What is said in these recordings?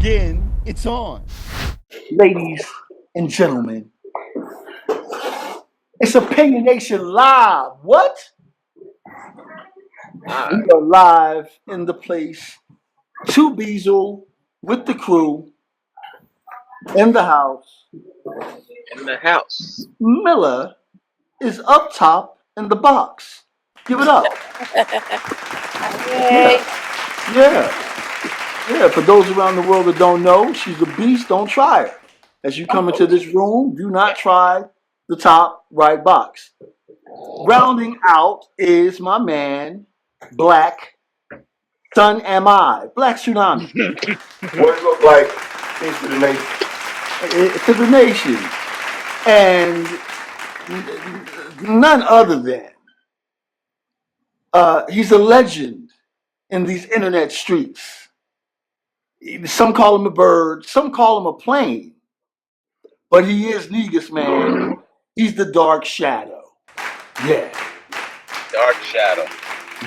again, it's on. Ladies and gentlemen, it's Opinionation Live. What? We are live in the place. Two Beazle with the crew in the house. In the house. Miller is up top in the box. Give it up. Yay. Yeah. Yeah. For those around the world that don't know, she's a beast. Don't try her. As you come into this room, do not try the top right box. Rounding out is my man, Black Sun Am I, Black Tsunami. What it look like? Peace to the nation. To the nation. And none other than he's a legend in these internet streets. Some call him a bird, some call him a plane, but he is Negus, man. He's the Dark Shadow. Yeah. Dark Shadow.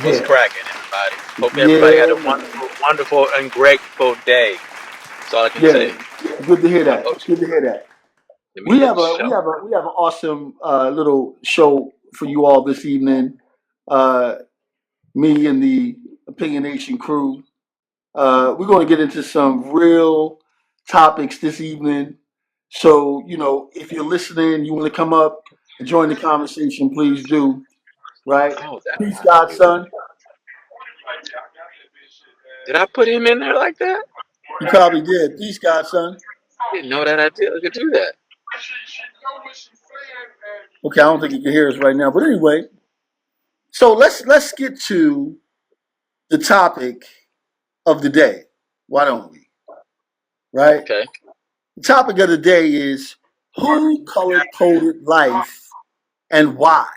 What's Yeah. cracking, everybody? Hope everybody had a wonderful and grateful day. That's all I can say. Good to hear that. Good to hear that. Let me We hit have the show. an awesome little show for you all this evening. Me and the Opinionation crew. We're going to get into some real topics this evening. So, if you're listening, you want to come up and join the conversation, please do. Right? Oh, Peace, Godson. did I put him in there like that? You probably did. Peace, Godson. I didn't know that I could do that. Okay, I don't think you can hear us right now, but anyway. So let's get to the topic of the day. Why don't we? Right? Okay. The topic of the day is who color coded life and why?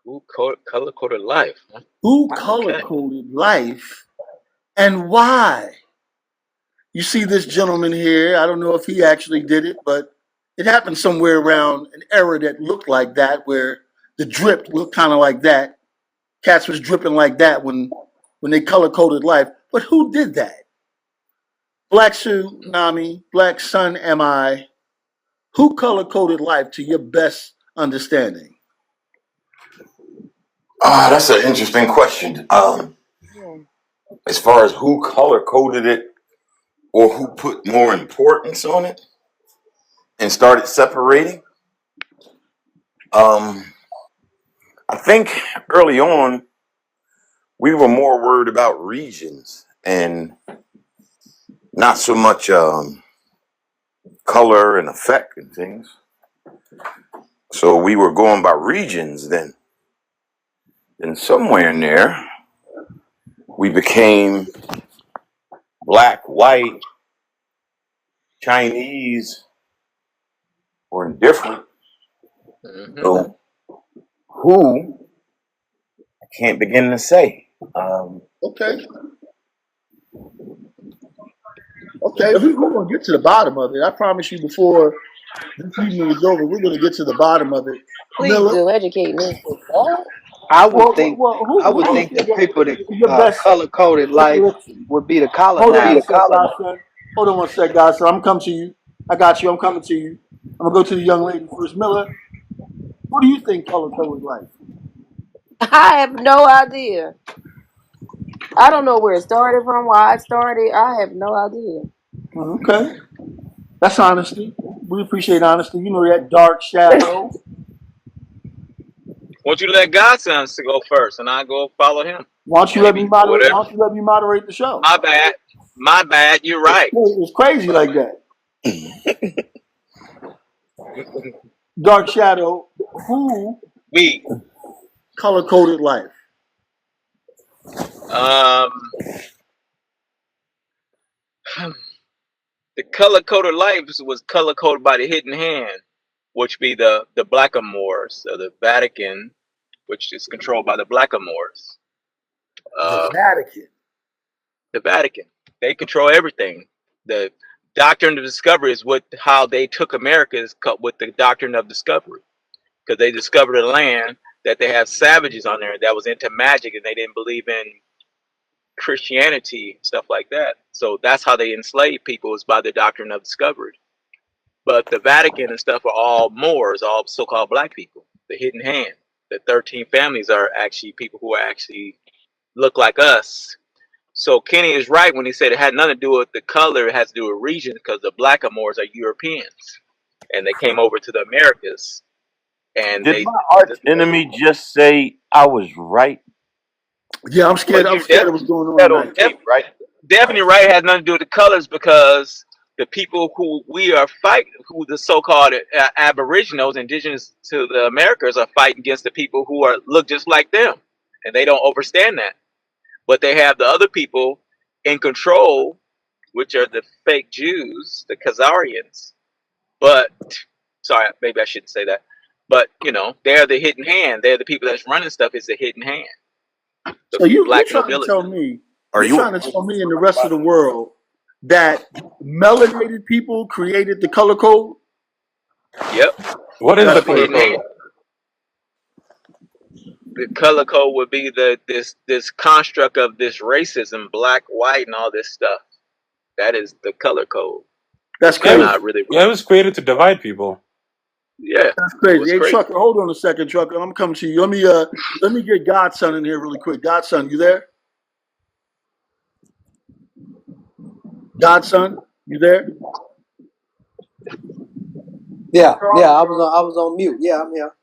Who color coded life? Huh? Who color coded life and why? You see this gentleman here. I don't know if he actually did it, but it happened somewhere around an era that looked like that, where the drip looked kind of like that. Cats was dripping like that when they color coded life. But who did that? Black Tsunami, Black Sun Am I? Who color coded life to your best understanding? That's an interesting question. As far as who color coded it or who put more importance on it and started separating, I think early on we were more worried about regions and not so much color and effect and things. So we were going by regions then. And somewhere in there, we became black, white, Chinese, or indifferent. Mm-hmm. So who, I can't begin to say. Okay. Okay, we're going to get to the bottom of it. I promise you before this evening is over, we're going to get to the bottom of it. Please do educate me. I would think the people that color coded life would be the colonizers. Hold on one sec, guys. So I'm coming to you. I got you. I'm coming to you. I'm going to go to the young lady first. Miller, who do you think color coded life? I have no idea. I don't know where it started from, why it started. I have no idea. Okay. That's honesty. We appreciate honesty. You know that Dark Shadow. Why don't you let Godson go first and I'll go follow him? Why don't you let me moderate the show? My bad. You're right. It's crazy like that. Dark Shadow, who color coded life? The color coded life was color coded by the hidden hand, which be the Blackamoors of the Vatican, which is controlled by the Blackamoors. The Vatican. They control everything. The doctrine of discovery is how they took America is with the doctrine of discovery, because they discovered a land that they have savages on there that was into magic and they didn't believe in Christianity, stuff like that. So that's how they enslave people, is by the doctrine of discovery. But the Vatican and stuff are all Moors, all so-called black people. The hidden hand. The 13 families are actually people who are actually look like us. So Kenny is right when he said it had nothing to do with the color. It has to do with region, because the black Moors are Europeans, and they came over to the Americas. And Did they, my arch enemy just say I was right? Yeah, I'm scared. Well, I'm you scared of what's going on That on tonight. tape, right? definitely right, has nothing to do with the colors, because the people who we are fighting, who the so-called aboriginals, indigenous to the Americas, are fighting against the people who are look just like them, and they don't understand that. But they have the other people in control, which are the fake Jews, the Khazarians. But sorry, maybe I shouldn't say that. But they're the hidden hand. They're the people that's running stuff. Is the hidden hand. The So you're black trying to nobility. tell me, Are you're you? trying to tell me and the rest of the world that melanated people created the color code? Yep. What is the That's The color hidden crazy. hand. code? The color code would be this construct of this racism, black, white, and all this stuff. That is the color code. That's Yeah, it crazy. was, Not really. yeah, it was created to divide people. Yeah, That's it crazy. was Hey, crazy. Trucker, hold on a second, Trucker. I'm coming to you. Let me get Godson in here really quick. Godson, you there? Godson, you there? Yeah, I was on mute. Yeah, I'm here.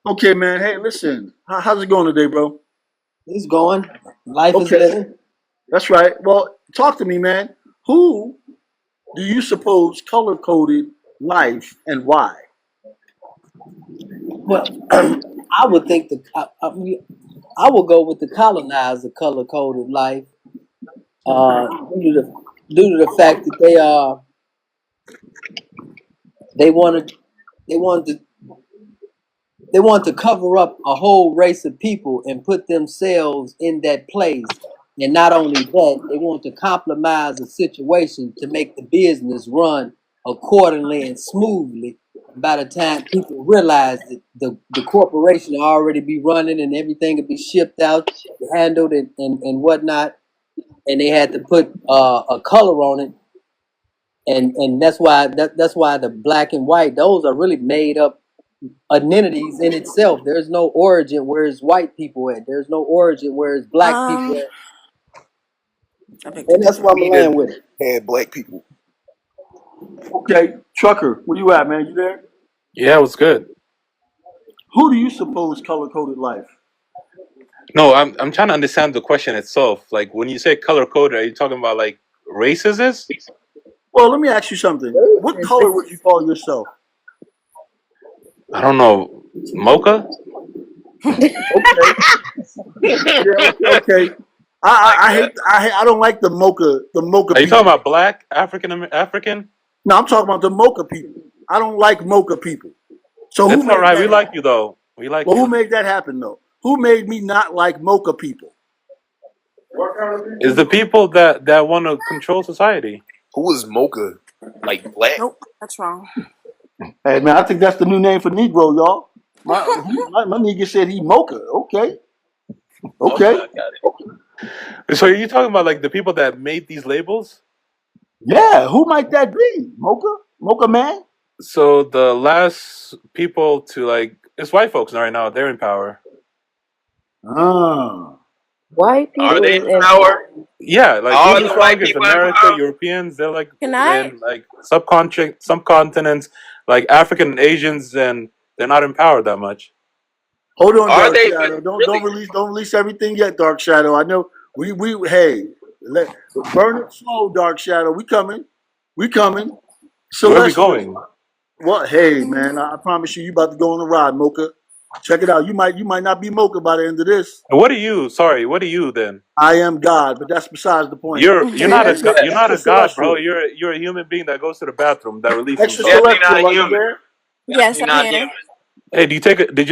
Okay, man. Hey, listen. How's it going today, bro? It's going. Life is Okay, living. that's right. Well, talk to me, man. Who do you suppose color coded life and why? Well, I would think I would go with the colonizer color coded life. Due to the fact that they wanted to cover up a whole race of people and put themselves in that place. And not only that, they want to compromise the situation to make the business run accordingly and smoothly. By the time people realize that the corporation will already be running and everything will be shipped out, handled and whatnot, and they had to put a color on it, and that's why the black and white, those are really made up identities in itself. There's no origin where it's white people at. There's no origin where it's black people at. And that's why I'm gonna land with it. Had black people. Okay, Trucker, where you at, man? You there? Yeah, it was good. Who do you suppose color coded life? No, I'm trying to understand the question itself. Like, when you say color coded, are you talking about like races? Well, let me ask you something. What color would you call yourself? I don't know. Mocha? Okay. Yeah, okay. I don't like the mocha Are you people. talking about black African? No, I'm talking about the mocha people. I don't like mocha people. So who It's made all right. that We like happen? you though. We like Well, who you. made that happen though? Who made me not like mocha people? It's the people that want to control society. Who is Mocha? Like black? Nope, that's wrong. Hey man, I think that's the new name for Negro, y'all. My nigga said he mocha. Okay. Okay, I got it. So are you talking about like the people that made these labels? Yeah, who might that be? Mocha? Mocha man? So the last people to like, it's white folks right now. They're in power. Ah. White Are people they in in power? Yeah, like All English the white language, people in America, power? Europeans, they're like Can I? in like subcontinents, like African and Asians, and they're not in power that much. Hold on, Are Dark they? Shadow. But Don't release everything yet, Dark Shadow. I know we hey, burn it slow, Dark Shadow. We coming. We coming. Where are we Celestial. going? What? Hey, man, I promise you about to go on a ride, Mocha. Check it out. You might not be Mocha by the end of this. And what are you? Sorry, what are you then? I am God, but that's besides the point. You're Hey, not a extra, you're not extra a god, bro. celestial. You're a human being that goes to the bathroom that releases Extra himself. definitely not celestial, are you human. there? Yes, Definitely I'm not here. human. Hey, did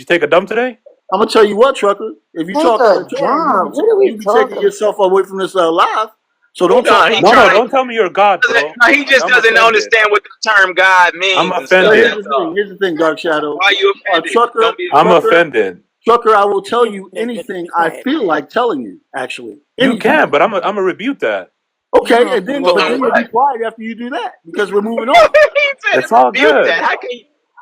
you take a dump today? I'm gonna tell you what, Trucker. If you Take talk out a of turn, job. What are we you be taking talking yourself away from this live. So don't Hold talk on, he out No, of no, trying. turn. don't tell me you're God, bro. He just I'm doesn't offended. understand what the term God I'm means and Well, stuff. offended. That's all. here's the thing, Dark Shadow. Why are you offended? Trucker, Don't be. I'm Trucker, offended. Trucker, I will tell Give you David to anything be I quiet. feel like telling you. Actually, You anything. can, but I'm a rebuke that. Okay, Oh and then Well, but then then Lord. you'll be what? quiet after you do that because we're moving He on. said It's all rebuke that. good.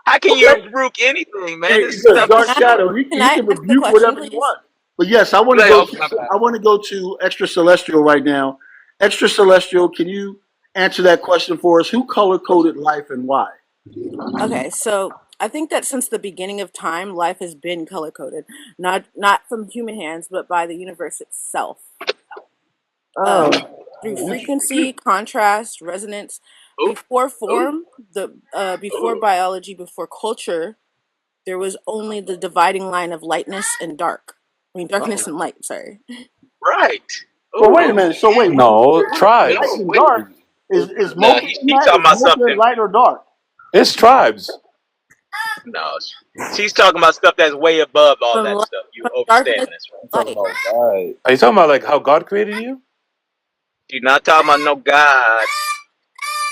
How can you Okay. rebuke anything, man? Hey, This look, stuff Can Dark is I Shadow, can he I can ask the rebuke question, whatever he please? wants. But yes, I want to like, go oh to my bad. I want to go to Extra Celestial right now. Extra Celestial, can you answer that question for us? Who color coded life and why? Okay, so I think that since the beginning of time, life has been color coded, not from human hands, but by the universe itself. Oh, Um, through frequency, contrast, resonance. Oh, Before oh, form, before oh. biology, before culture, there was only the dividing line of lightness and dark. I mean, darkness Uh-oh. and light. Sorry. Right. Well, wait a Oh, minute. So wait, No, light tribes. and wait. dark is No, Mocha in she's that? talking Is about Mocha something. light or dark? It's tribes. No, she's talking about stuff that's way above all From that light, stuff. You from overstand darkness this, right? I'm to talking light. about God. Are you talking about like how God created you? She's not talking about no God.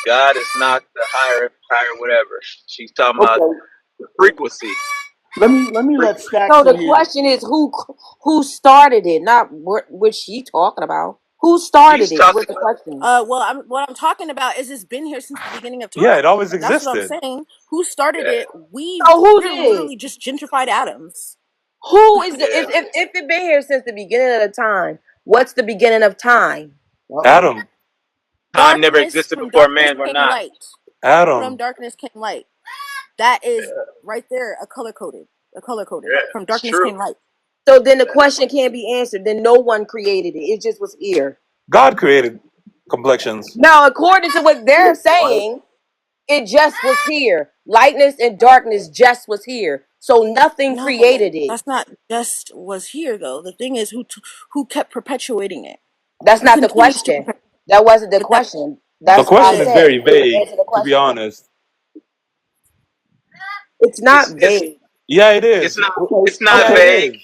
God is not the higher whatever. She's talking about Okay. the frequency. Let me let so Stacks in the here. question is who started it, not what she talking about. Who started She's it? talking What's the about question? What I'm talking about is it's been here since the beginning of Yeah, it time. always That's what I'm existed. saying. Who started yeah, it? So who We're did? literally just gentrified atoms. Who is the yeah. if it been here since the beginning of the time? What's the beginning of time? Uh-oh. Adam. Time never Darkness, existed from before darkness man or came not. light. From Adam. darkness came light. That is right there a color coded. A color coded. Yeah, From it's darkness true. came light. So then the question can't be answered. Then no one created it. It just was here. God created complexions. Now, according to what they're What? saying, it just was here. Lightness and darkness just was here. So nothing No, created it. that's not just was here though. The thing is who kept perpetuating it. That's Who not the continues to question. perpetuate? That wasn't the But that question. The That's why I question is said, very can you vague, answer the to be question? honest. It's It's not it's vague. Yeah, it it's is. not Okay. it's not Yeah, Okay. it vague. is.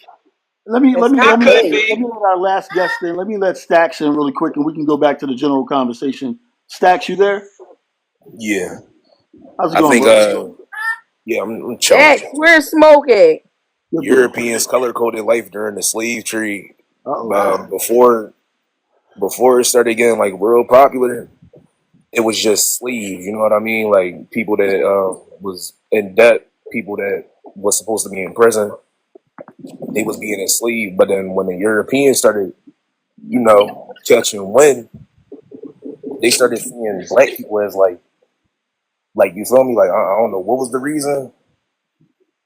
It's It not could vague. Let be. me let our last guest in. Let me let Stacks in really quick, and we can go back to the general conversation. Stacks, you there? Yeah. How's it I going, think, brother? yeah, I'm chilling. X, we're smoking. Good deal. Europeans color coded life during the slave trade. Uh-oh. Before it started getting like real popular, it was just slaves. You know what I mean? Like people that was in debt, people that was supposed to be in prison, they was being enslaved. But then when the Europeans started, catching wind, they started seeing black people as like you feel me? Like I don't know what was the reason,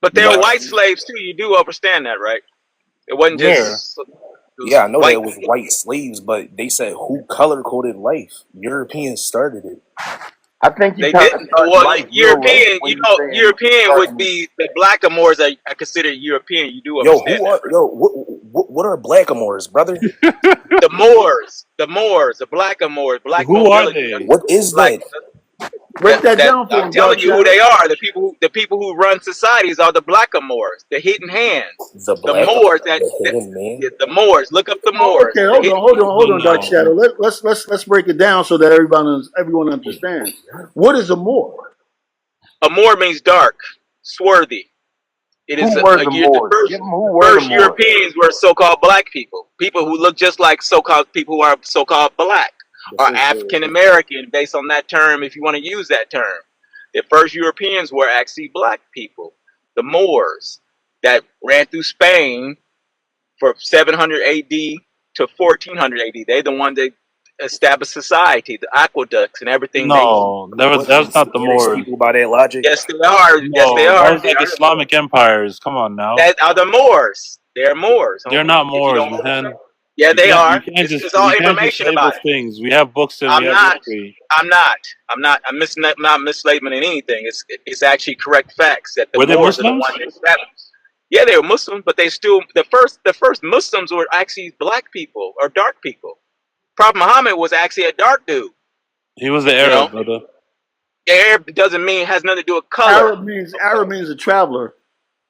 But you there know are what I white mean? slaves too. You do understand that, right? It wasn't Where? just it was Yeah, I know that white it was people. white slaves, but they said who color coded life? Europeans started it. I think you They kind of didn't. starting Well, life real late European. when you saying European would starting. be the blackamoors are considered European. You do Yo, understand who that, are right? yo? What are blackamoors, brother? The blackamoors, black Who are mobility. they? What is Like that? Break that that. down for I'm him, Dark telling you who Shadow. they are. The people who run societies are the blackamoors, the hidden hands, The the black, Moors. the hidden man. Yeah, the Moors. Look up the Oh, Moors, okay, the hold on, hidden hold on, people. hold on, Dark No. Shadow. Let's break it down so that everyone understands. What is a Moor? A Moor means dark, swarthy. It is Who were the the Moors? first Give them who the were the first Moors. Europeans were so-called black people who look just like so-called people who are so-called black The or first African European. American, based on that term, if you want to use that term. The first Europeans were actually black people, the Moors, that ran through Spain for 700 A.D. to 1400 A.D. They're the ones that established society, the aqueducts and everything. No, What that's not the Spanish Moors. people by that logic? Yes, they are. Yes, they No, that are. was They like are the Moors. Islamic empires. Come on now. That are the Moors. They're Moors, They're homie. not If you Moors, don't, man. yeah, they You are. can't just It's all information about label it. things. We have books and we I'm have not. history. I'm not. I'm not. Not mislabeling anything. It's actually correct facts that the Were they Moors are the Muslims? ones that established. Yeah, they were Muslim, but they still the first Muslims were actually black people or dark people. Prophet Muhammad was actually a dark dude. He was the You know, Arab, brother. Arab doesn't mean has nothing to do with color. Arab means a traveler.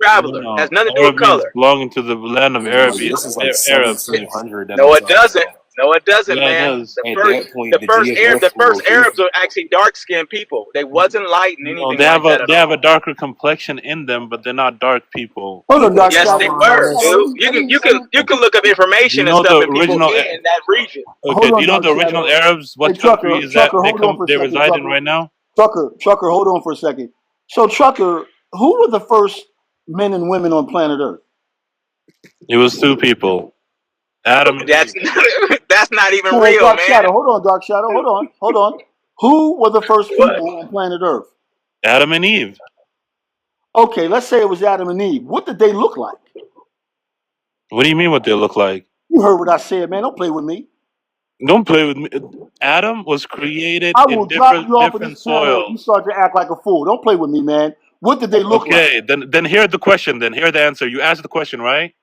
Traveler has No, nothing to do with Arab means color. belonging to the land of Like Arabia. this is like Arabs. 1700 that No, I'm it talking doesn't. about. No, it doesn't, Yeah, it man. does. At that point, the The geographical first Arabs location. are actually dark skinned people. They wasn't light and No, anything like that at they have a all. darker complexion in them, but they're not dark people. Hold on, People Doc Yes, try they Shadow. to Doc were, run. Shadow, dude. You can look up Do you information and know stuff the and people original? in that region. Okay, hold do on, you know Doc the original Shadow. Arabs? Hey, What country is that Trucker, hold on for a they second, reside in Trucker. right now? Trucker, hold on for a second. So, Trucker, who were the first men and women on planet Earth? It was two people, Adam and That's Eve. that's not even No, real, Dark man. Shadow. Hold on, Dark Shadow. Hold on. Who were the first What? people on planet Earth? Adam and Eve. Okay, let's say it was Adam and Eve. What did they look like? What do you mean? What they look like? You heard what I said, man. Don't play with me. Don't play with me. Adam was created I in will drop you off of this different panel if you soils. start to act like a fool. Don't play with me, man. What did they look like? Okay, then hear the question. Then hear the answer. You asked the question, right?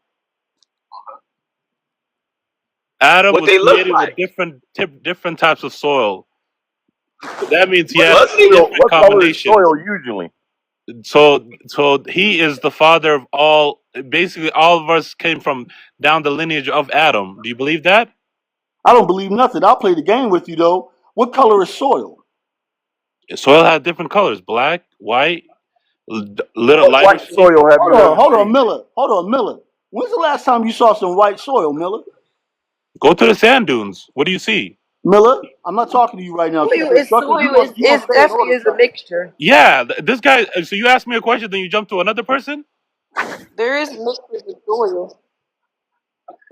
Adam What was they look created with like? different types of soil. That means he What had Was he? soil? different What color is combinations. soil usually? So he is the father of all. Basically, all of us came from down the lineage of Adam. Do you believe that? I don't believe nothing. I'll play the game with you, though. What color is soil? Soil has different colors: black, white, little What lighter white shade. soil have you ever Hold on, seen? Miller. Hold on, Miller. When's the last time you saw some white soil, Miller? Go to the sand dunes. What do you see? Miller, I'm not talking to you right now, Soil Trucker. is Trucker, soil is you gonna is stay in definitely order, is a Trucker. mixture. Yeah, this guy. So you ask me a question, then you jump to another person. There is mixtures of soil.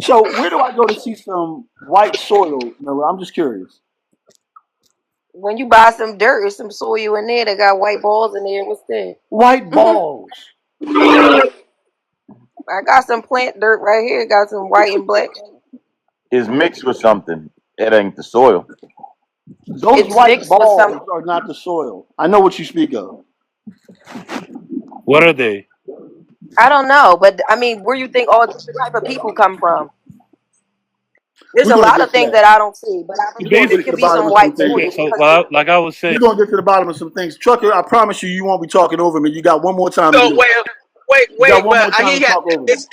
So where do I go to see some white soil, Miller? I'm just curious. When you buy some dirt, there's some soil in there that got white balls in there. What's that? White balls. I got some plant dirt right here. Got some white and black. It's mixed with something. It ain't the soil. Those It's white mixed with balls some. are not the soil. I know what you speak of. What are they? I don't know, but I mean, where you think all different type of people come from? There's We're a gonna lot get of to things that. that I don't see, but I We're believe gonna it get Basic. to could the be bottom some of some white things. Okay, soil so because you. like I was We're saying, gonna get to the bottom of some things. Trucker, I promise you, you won't be talking over me. You got one more time to So do it. You got one but more time he to had. talk over me.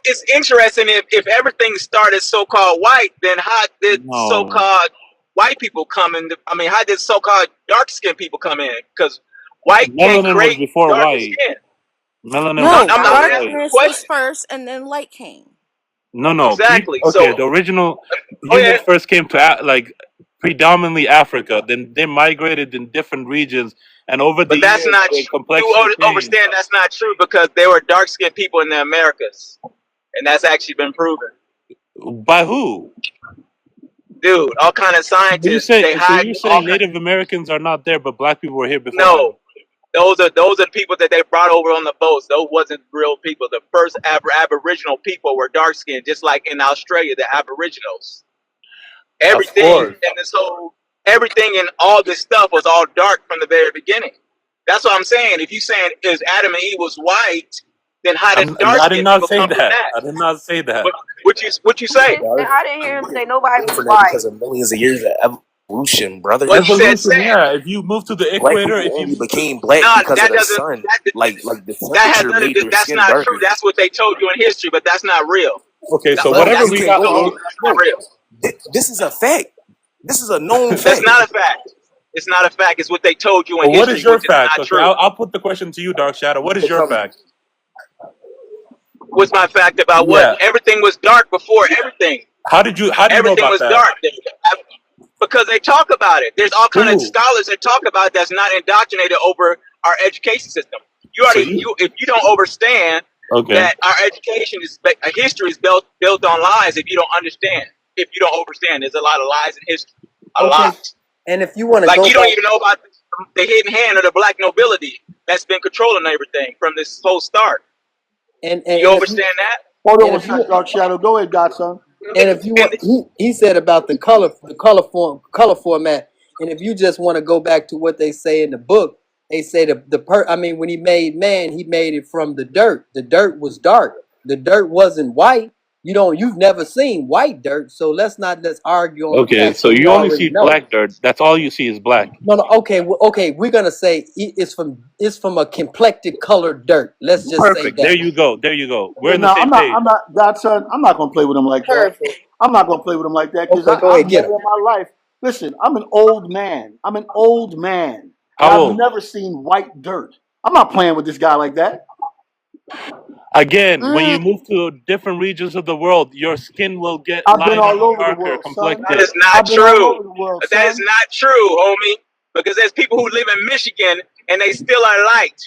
It's interesting if everything started so called white, then how did so no. called white people come in? I mean, how did so called dark skinned people come in? Because white can't Melanin was create before darker white. skin. Melanin was That's No, I'm before not white. true. darkness was question first and then light came. No. exactly. Okay, So the original go ahead. humans first came to like predominantly Africa. Then they migrated in different regions, and over the But that's years, not their you complexion changed. overstand. That's not true because there were dark skinned people in the Americas, and that's actually been proven, By who? dude. All kind of scientists they So hide you're all. saying Native Americans are not there, but black people were here before them? No, those are the people that they brought over on the boats. Those wasn't real people. The first Aboriginal people were dark skinned, just like in Australia, the Aboriginals. Of Everything course. and this whole everything and all this stuff was all dark from the very beginning. That's what I'm saying. If you saying is Adam and Eve was white, then how did dark I did skinned not people say come from that. that? I did not say that. What what you say? Dark. I didn't hear him say nobody was For that white. because of millions of years of evolution, brother. Well, you said Evolution, sand. yeah. If you move to the Black equator, people if you only move to became black No, because of that the doesn't. sun. Like the That has temperature nothing. made their That's skin not true. darker. That's what they told you in history, but that's not real. okay, so Bro, whatever That's you we can got. go no, on, that's not bro. real. This is a fact. This is a known That's fact. not a fact. It's not a fact. It's what they told you in Well, what is history, your which is fact? not Okay, true. I'll put the question to you, Dark Shadow. What is your fact? What's my fact about what? Yeah. Everything was dark before everything. How do you know Everything about was that? dark because they talk about it. There's all kind of Who? scholars that talk about it that's not indoctrinated over our education system. So you If you don't understand okay? that our education is our history is built on lies. If you don't understand, if you don't understand, there's a lot of lies in history. A Okay, lot. and if you want to Like go you don't back, even know about the hidden hand of the black nobility that's been controlling everything from this whole start. and You and if you understand that? Hold on and one if you sec, Dark Shadow. Go ahead, Godson. and if you And want, he said about the color format, and if you just want to go back to what they say in the book, they say I mean, when he made man, he made it from the dirt. The dirt was dark. The dirt wasn't white. you've never seen white dirt, so let's argue on the Okay, fact so that we you only already see know. black dirt. That's all you see is black. No, okay, okay. We're gonna say it's from a complected colored dirt. Let's just say Perfect. There that. you go. There you go. We're Yeah, on the no, same page. I'm not, Godson. I'm not gonna play with him like that. Perfect. I'm not gonna play with him like that because Okay, go I've ahead, get never him. in my life. Listen, I'm an old man. I'm an old man, and How I've old? never seen white dirt. I'm not playing with this guy like that. Again, when you Mm, move to different regions of the world, your skin will get I've been lighter all or over the darker, world, son. That complected. is not I've been all true. over the world, That is son. not true, homie. Because there's people who live in Michigan and they still are light.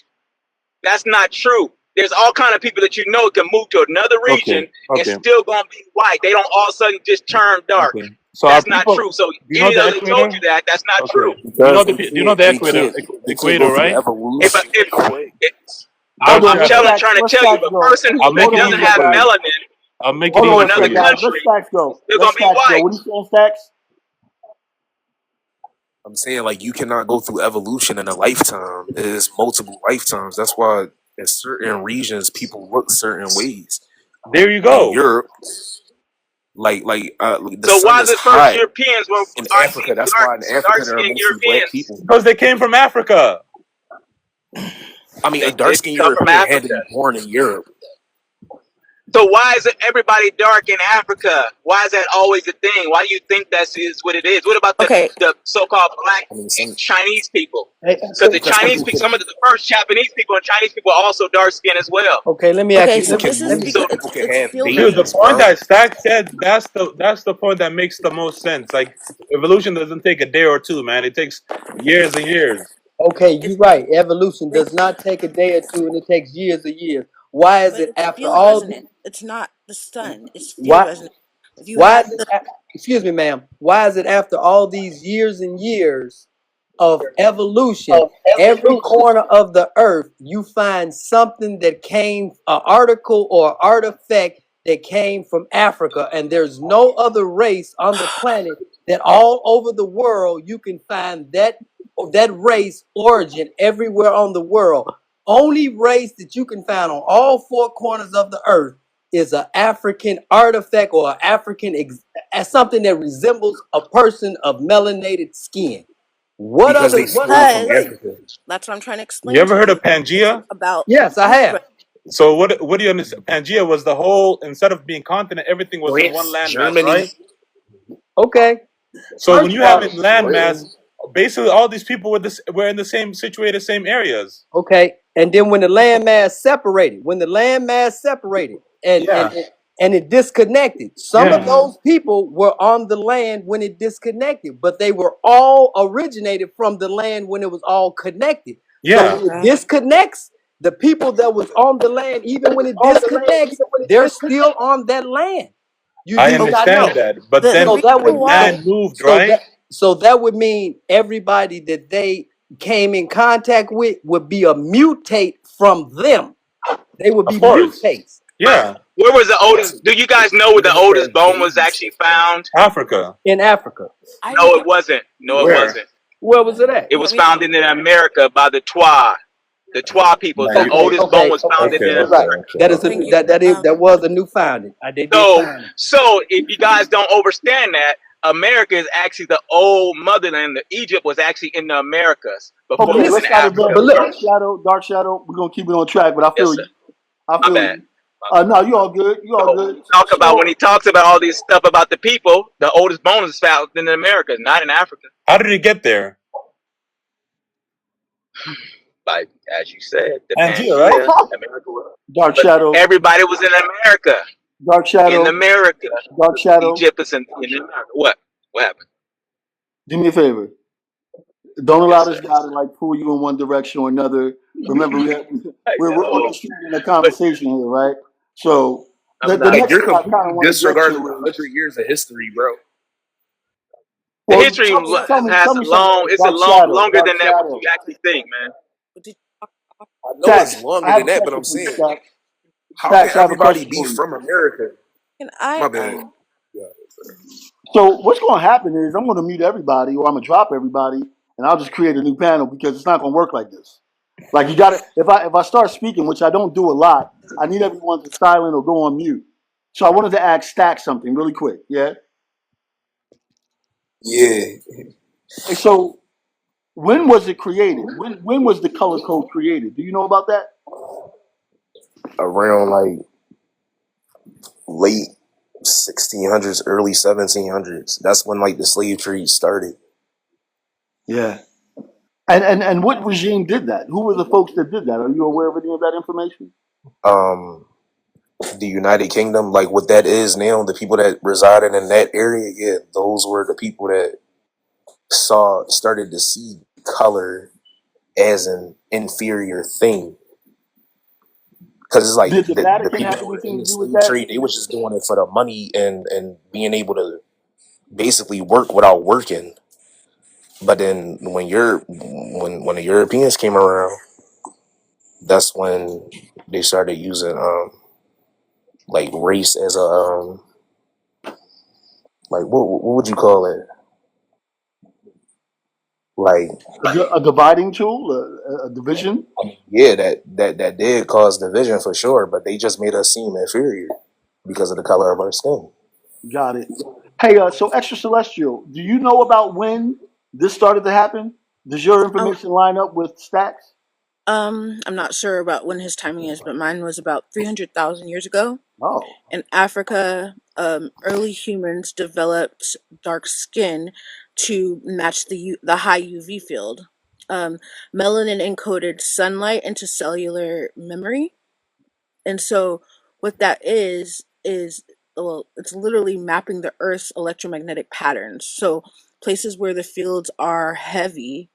That's not true. There's all kind of people that you know can move to another region Okay. and Okay. still gonna be white. They don't all of a sudden just turn dark. Okay. So our That's not people. true. So Do you know even the though they told equator? you that, that's not true. Okay. because Do you know the equator? they can't Equator, go through right? If evolution. if Quick. it's, Dark Hold on, I'm let's shadow. facts. trying to Let's tell you, facts a go. person I'll who that make Hold it on, doesn't let's easy have for facts. you. melanin I'll make it Hold from on, easy let's for another say, you. guys. Let's country, facts go. they're Let's gonna be facts go. What white. are you saying, Stacks? I'm saying like you cannot go through evolution in a lifetime. It's multiple lifetimes. That's why in certain regions people look certain ways. There you In go. Europe, the So sun why is is it first hot Europeans in are Africa. seeing That's why in dark Africa there are skinned mostly black Europeans? people. Because they came from Africa. I mean, a They dark didn't skinned come from European had to Africa. be born in Europe. So why is it everybody dark in Africa? Why is that always a thing? Why do you think that is what it is? What about Okay. the so-called black I mean, and Chinese people? Hey, Because the because Chinese people people, can some of the first Japanese people and Chinese people are also dark skinned as well. okay, let me ask Okay. you. people So Let me can this is let me. move. So because People can it's have still Dude, the babies, racist. point bro. that Stack said, that's the point that makes the most sense. Like evolution doesn't take a day or two, man. It takes years and years. Okay, you're It's right. Evolution ra- does not take a day or two, and it takes years and years. Why is but it it's after field all? resonant. It's not the sun. It's field Why? resonant. If you Why have is it? the Excuse me, ma'am. Why is it after all these years and years of evolution, every corner of the earth, you find something that came, an article or artifact that came from Africa, and there's no other race on the planet that all over the world you can find that race origin everywhere on the world. Only race that you can find on all four corners of the earth is an African artifact or as something that resembles a person of melanated skin. What Because other they what stole other from because race? Africa. that's what I'm trying to You explain ever to heard of you Pangea? about Yes, I field have. So what do you understand? Pangea was the whole, instead of being continent, everything was in one France, landmass, Germany. right? Okay. So when First of you have all, in landmass, basically all these people were in the same situated, same areas. okay. And then when the landmass separated, Yeah. and it disconnected, some of Yeah. Mhm. those people were on the land when it disconnected, but they were all originated from the land when it was all connected. So Yeah. when it Okay. disconnects, the people that was on the land, even when it disconnects, they're still on that land. I Do you not understand know? that, but The then So that reason would why land moved, so right? that so that would mean everybody that they came in contact with would be a mutate from them. They would Of be course. mutates Yeah. where was the oldest? Do you guys know where the Even if oldest they're bone was babies, actually found? Africa. in Africa. I No, didn't it wasn't. No, it Where? wasn't. Where was it at? It let was me found in America by the Twa. The Twa people. Man, The you Okay, oldest bone okay, was okay. found in okay, You're okay, right. America. okay, That is bring okay. you that was a new finding. They did So, find it. so if you guys don't understand that, America is actually the old motherland. Egypt was actually in the Americas before Okay, it was in let's not Africa. advance. But look, Dark Shadow, Dark Shadow. We're gonna keep it on track, but I Yes, feel sir. you. I My feel bad. you. No, you all good. You all So when good. he talk about when he talks about all this stuff about the people, the oldest bone is found in the Americas, not in Africa. How did it get there? Like as you said, the Pangea, right? Pangea, America. Dark But Shadow, everybody was in America. Dark In Shadow, America, Dark Shadow. Egypt is in America. What? What happened? Do me a favor. Don't Yes, allow sir. this guy to like pull you in one direction or another. Remember, I we're know, orchestrating a but conversation here, right? So I'm the not. like next you're thing I kind of completely want to get disregarding to is 100 years of history, bro. The well, history tell has me a something. long. It's a Dark long, Shadow, longer Dark than that. What you Shadow. actually think, man. did, I know it's Stacks, longer I have than a that, but question I'm for you, saying, Stacks. how can Stacks, I have a everybody question be for you. from America? can My I bad. Yeah. So what's going to happen is I'm going to mute everybody, or I'm going to drop everybody, and I'll just create a new panel because it's not going to work like this. Like you got to, if I start speaking, which I don't do a lot, I need everyone to silent or go on mute. So I wanted to ask Stack something really quick. Yeah. Yeah, Hey, so when was it created? When was the color code created? Do you know about that? around like late 1600s, early 1700s. That's when like the slave trade started. Yeah. And what regime did that? Who were the folks that did that? Are you aware of any of that information? Um, the United Kingdom, like what that is now, the people that resided in that area, yeah, those were the people that started to see color as an inferior thing. Because it's like Did the the Vatican people have that were in anything to the do with slave that? trade, they was just doing it for the money and being able to basically work without working. But then when the Europeans came around, that's when they started using like race as a like what would you call it? Like A dividing tool, a division. yeah, that did cause division for sure, but they just made us seem inferior because of the color of our skin. Got it. Hey, so extra celestial. Do you know about when this started to happen? Does your Oh, information line up with Stacks? I'm not sure about when his timing is, but mine was about 300,000 years ago. Oh, In Africa, early humans developed dark skin to match the high UV field. Um, Melanin encoded sunlight into cellular memory, and so what that is, well, it's literally mapping the Earth's electromagnetic patterns. So places where the fields are heavy,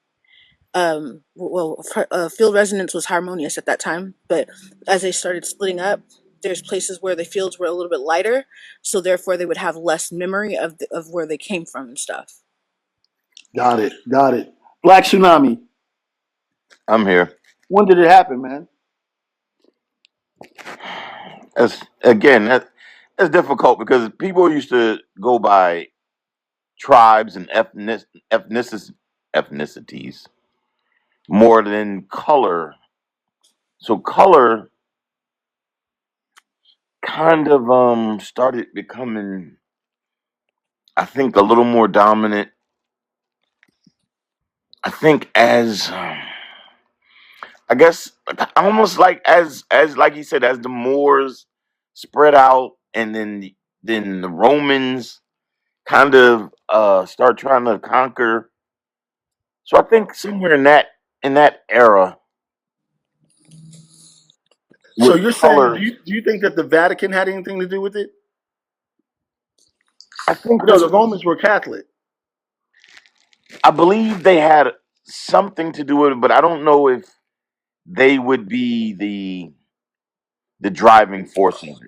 field resonance was harmonious at that time, but as they started splitting up, there's places where the fields were a little bit lighter, so therefore they would have less memory of where they came from and stuff. got it. Got it. Black tsunami. I'm here. When did it happen, man? As again, that's difficult because people used to go by tribes and ethnicities more than color. So color kind of started becoming, I think, a little more dominant. I think as I guess almost like as like you said, as the Moors spread out, and then the Romans kind of start trying to conquer. So I think somewhere in that era So with you're saying, color, do you think that the Vatican had anything to do with it? I think You know, this the Romans were Catholic. I believe they had something to do with it, but I don't know if they would be the driving forces.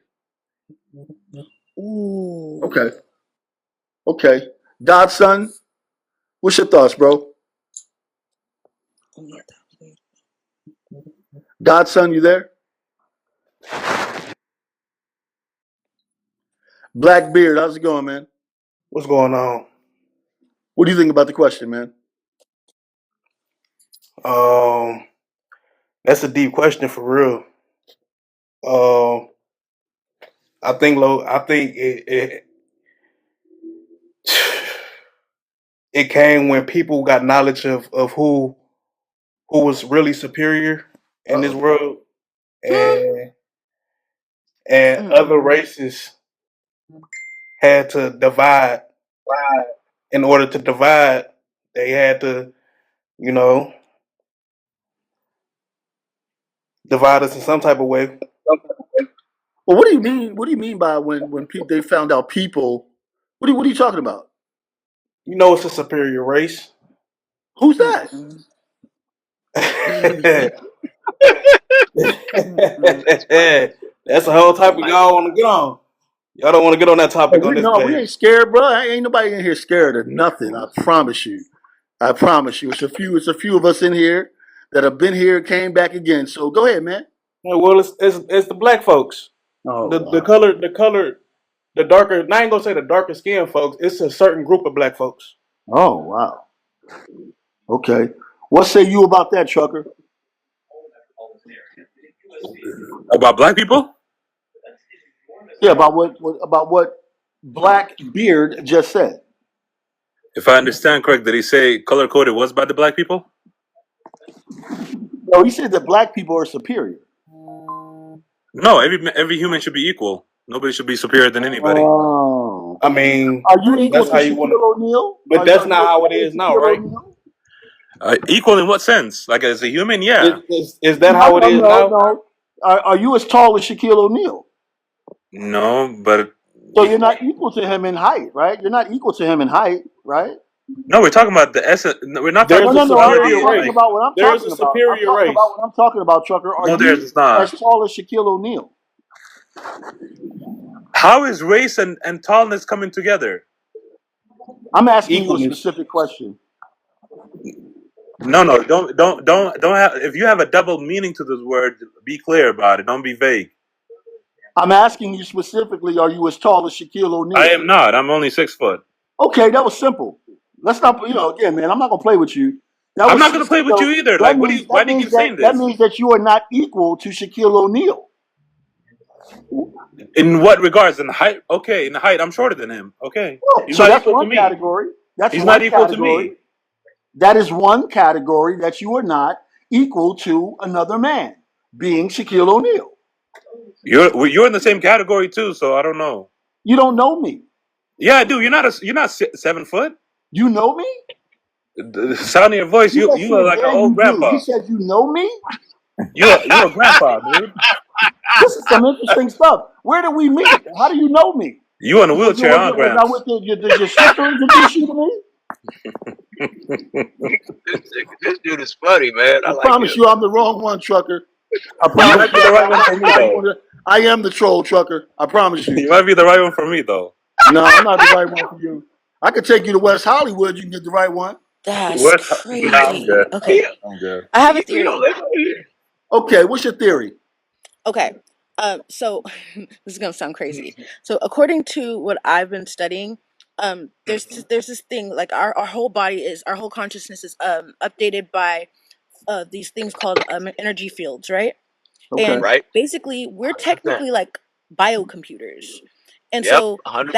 Ooh. Okay. Okay. Godson, what's your thoughts, bro? Godson, you there? Blackbeard, how's it going, man? What's going on? What do you think about the question, man? Um, that's a deep question for real. Um, I think it came when people got knowledge of who was really superior in this Uh-oh. world, Hmm. and other Mm-mm. races had to divide. In order to divide, they had to, you know, divide us in some type of way. Well, what do you mean? What do you mean by when they found out people? What are you talking about? You know, it's a superior race. Who's that? Mm-mm. That's Mm-mm. a whole topic y'all want to get on. Y'all don't want to get on that Oh, topic on this we stage. ain't scared, bro. Ain't nobody in here scared of nothing. I promise you. I promise you. It's a few of us in here that have been here, came back again. So go ahead, man. Yeah, well, it's the black folks, Oh the wow. color, the darker. I ain't gonna say the darker skin folks. It's a certain group of black folks. Oh wow. Okay. What say you about that, trucker? About black people? Yeah, about what Blackbeard just said. If I understand correct, did he say color coded was by the black people? No, he said that black people are superior. No, every human should be equal. Nobody should be superior than anybody. Oh. I mean, Are you I mean, equal that's to how you want to. Shaquille O'Neal? But Are that's you not how it equal is to now, Shaquille right? O'Neal? Equal in what sense? Like as a human, yeah. Is that No, how it no, is no, now? no. Are you as tall as Shaquille O'Neal? No, but So you're not equal to him in height, right? You're not equal to him in height, right? no, we're talking about the essence. No, we're not talking There's No, a no, about no. I'm superior quality. talking race. Like about what I'm There's a talking about. I'm superior talking about race. what I'm talking about, Trucker. Are no, you there's as not. tall as Shaquille O'Neal? How is race and tallness coming together? I'm asking you a Equalness. specific question. No, no, don't have. If you have a double meaning to this word, be clear about it. Don't be vague. I'm asking you specifically, are you as tall as Shaquille I O'Neal? am not. I'm only 6 foot. Okay, that was simple. Let's not, again, man, I'm not gonna play with you. That I'm was not gonna play with you so either. that Like, what do means you? Why that do you means keep that saying that this? means that you are not equal to Shaquille O'Neal. In what regards? In height? Okay, in height, I'm shorter than him. Okay, he's So not that's equal to one me. category. That's He's not one equal to category. me. That is one category that you are not equal to another man, being Shaquille O'Neal. You're in the same category too. So I don't know. You don't know me. Yeah, I do. You're not 7 foot. You know me? The sound of your voice, You just you are said, like an yeah, old you do. You grandpa. said you know me? You're a grandpa, dude. This is some interesting stuff. Where did we meet? How do you know me? You in a wheelchair, huh, Was I Gramps? with did your sister introduce you to me? This dude is funny, man. I I like him. promise you I'm the wrong one, Trucker. I You promise might be you the right I'm one not for the me, right though. one. I am the troll, Trucker. I promise you. You might be the right one for me, though. No, I'm not the right one for you. I could take you to West Hollywood. You can get the right one. that's What? Nah, I'm crazy. good. Okay, I'm good. I have a You don't theory. live over here. Okay, what's your theory? Okay, so this is gonna sound crazy. So according to what I've been studying, there's this thing like our whole body is our whole consciousness is updated by these things called energy fields, right? Okay. And Right? basically we're 100%. technically like biocomputers. And Yep. so 100%.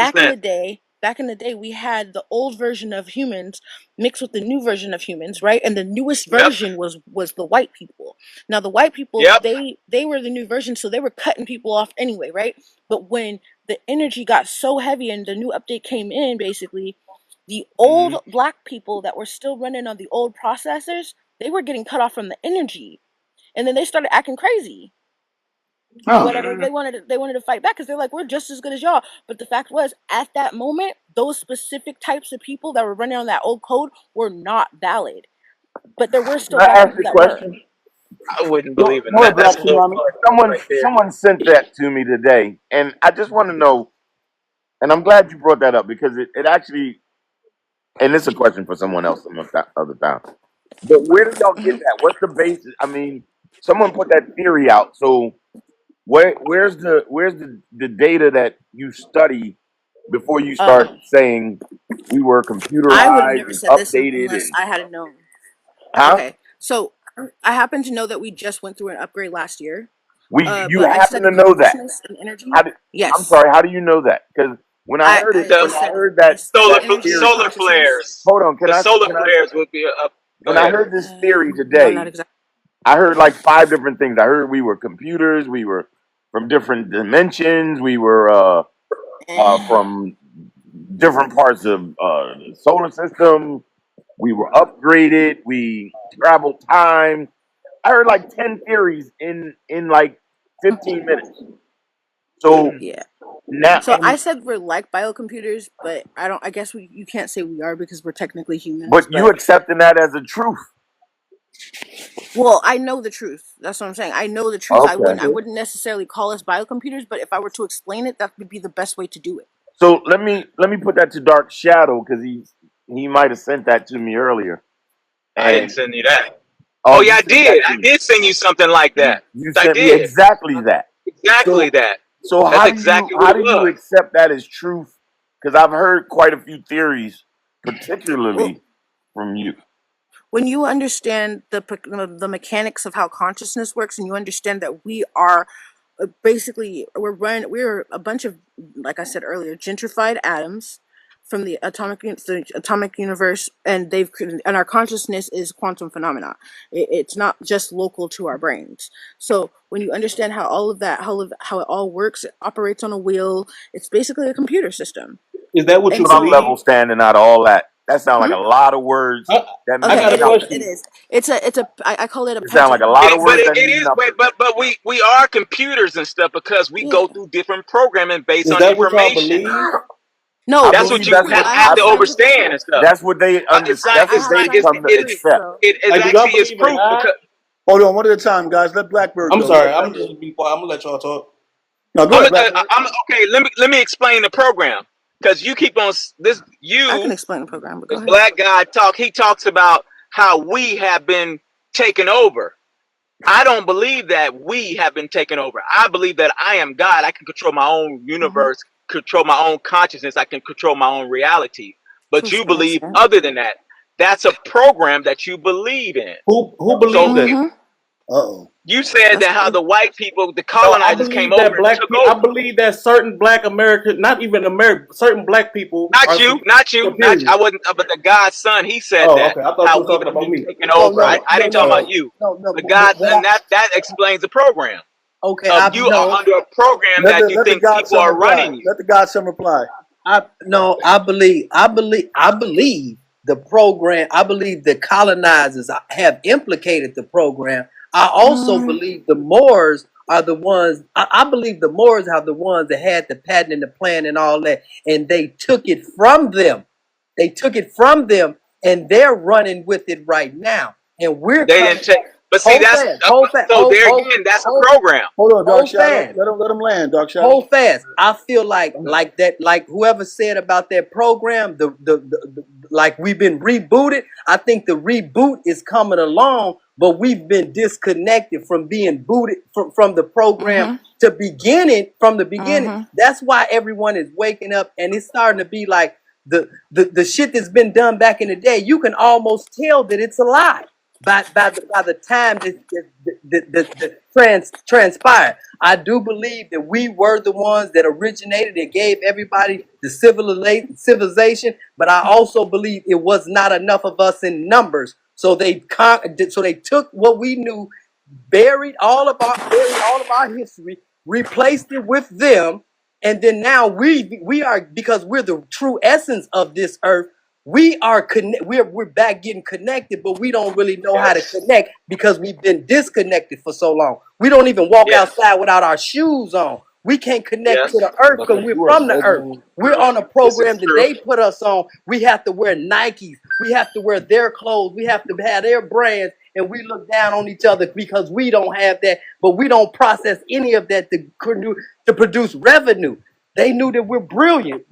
back in the day we had the old version of humans mixed with the new version of humans, right? And the newest Yep. version was the white people. Now the white people, Yep. they were the new version, so they were cutting people off anyway, right? But when the energy got so heavy and the new update came in, basically the hmm old black people that were still running on the old processors, they were getting cut off from the energy, and then they started acting crazy. Oh. Whatever, they wanted to fight back because they're like, we're just as good as y'all. But the fact was, at that moment, those specific types of people that were running on that old code were not valid. But there were Can still I black ask people a that were. question? I wouldn't Go, believe in go ahead, that. That's Black a little Tsunami. far fetched right there. Someone sent that to me today, and I just want to know. And I'm glad you brought that up because it actually, and it's a question for someone else some other time. But where did y'all get Mhm. that? What's the basis? I mean, someone put that theory out. So where's the data that you study before you start Um, saying we were I would have computerized never and said this updated unless and I had known. huh? Okay, so I happen to know that we just went through an upgrade last year. You But I happen study to know that? consciousness and energy. How did, I'm Yes, sorry. How do you know that? Because when I heard it, I when The just I said heard I that study energy and theory, solar consciousness. flares. hold on. The solar Can I? flares would be up. Go When I ahead. heard this theory No, not today, exactly. I heard like five different things. I heard we were computers. We were from different dimensions. We were from different parts of the solar system. We were upgraded. We traveled time. I heard like 10 theories in like 15 minutes. So Yeah. now, So I said we're like biocomputers, but I don't. I guess you can't say we are because we're technically humans. but you But accepting that as a truth. well, I know the truth. That's what I'm saying. I know the truth. Okay. I wouldn't necessarily call us biocomputers, but if I were to explain it, that would be the best way to do it. So let me put that to Dark Shadow because he might have sent that to me earlier. I didn't And send you that. oh, Oh you yeah, I sent that did. to I me. did send you something like that. You I sent me did. exactly that. Exactly So that. so That's exactly what how it do you was. accept that as truth? Because I've heard quite a few theories, Well, particularly from you. when you understand the mechanics of how consciousness works, and you understand that we are basically we're a bunch of, like I said earlier, gentrified atoms from the atomic universe, and and our consciousness is quantum phenomena. It's not just local to our brains. So when you understand how all of that, how it all works, it operates on a wheel. It's basically a computer system. Is that what And you But I'm so, level believe? standing out of all that. That sounds like hmm? a lot of words I, that I Okay, mean got a nothing. it question. is. I call it a It sounds like a pentagon. lot of But words that it mean is, nothing. but we are computers and stuff because we Yeah. go through different programming based Is on that what y'all information. believe? I No, That's what believe you that's because what I have I, have to scientific understand proof. and stuff. that's what they It's that's I what have they scientific come to proof. accept. So it Like, do y'all actually is believe in proof God? because Hold on, one at a time, guys. Let Blackbird I'm go. Let sorry. I'm Blackbird. just be quiet. I'm gonna let y'all talk. No, go I'm, ahead, Blackbird. I'm okay. Let me explain the program because you keep on this. I can You, explain the program, but go this ahead. black guy talk. He talks about how we have been taken over. I don't believe that we have been taken over. I believe that I am God. I can control my own Hmm. universe, control my own consciousness. I can control my own reality. To But a you certain believe extent. other than that. That's a program that you believe in. Who So believes that? Hmm. Uh-oh. you said That's that how true. the white people, the No, I colonizers came believe over that and took I over. believe that certain black American, not even American, certain black people Not are you, not you, not superior. I wasn't, but the God's son. He said Oh, that okay. I thought you how were we've talking about been me. taken No, over. no, I no, didn't talk no, about no, you. no. But God, What and that explains the program okay, of I you are no. under a program that you Let the think people godson are reply. running you. Let the godson reply. I no, I believe the program. I believe the colonizers have implicated the program. I also Hmm. believe the Moors are the ones. I believe the Moors are the ones that had the patent and the plan and all that, and they took it from them. They took it from them, and they're running with it right now. And we're They didn't coming take. back. But see, Hold that's fast, hold fast, so there again. That's a program. Hold on, Dark hold Shadow. fast. Let him land, Dark Shadow. Hold fast. I feel like that, like whoever said about that program, the like we've been rebooted. I think the reboot is coming along, but we've been disconnected from being booted from the program Hmm. to beginning from the beginning. Hmm. That's why everyone is waking up and it's starting to be like the shit that's been done back in the day. You can almost tell that it's a lie by the time that transpired. I do believe that we were the ones that originated and gave everybody the civilization, but I also believe it was not enough of us in numbers. So they took what we knew, buried all of our history, replaced it with them, and then now we are, because we're the true essence of this earth. We're back getting connected, but we don't really know how to Yes, connect because we've been disconnected for so long. We don't even walk yes, outside without our shoes on. We can't connect to yes. the earth But because could we're you from the earth. imagine? We're True. on a This is program that true. they put us on. We have to wear Nikes. We have to wear their clothes. We have to have their brands. And we look down on each other because we don't have that, but we don't process any of that to produce revenue. They knew that we're brilliant.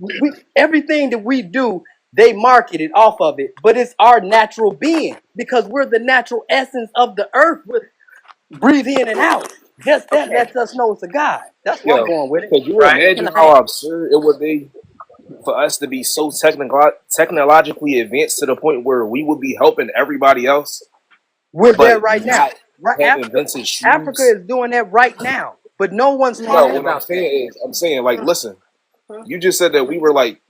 Everything that we do, they marketed off of it, but it's our natural being because we're the natural essence of the earth. Breathe in and out. Just that Okay. lets us know it's a God. That's where I'm Yo, going with it. could you Right. imagine Can how I? absurd it would be for us to be so technologically advanced to the point where we would be helping everybody else, We're there but right now. not Right, have Africa, invented Africa shoes? is doing that right now, but no one's No, talking Man. what I'm about that. saying is, I'm saying, like, Huh? listen, Huh? you just said that we were like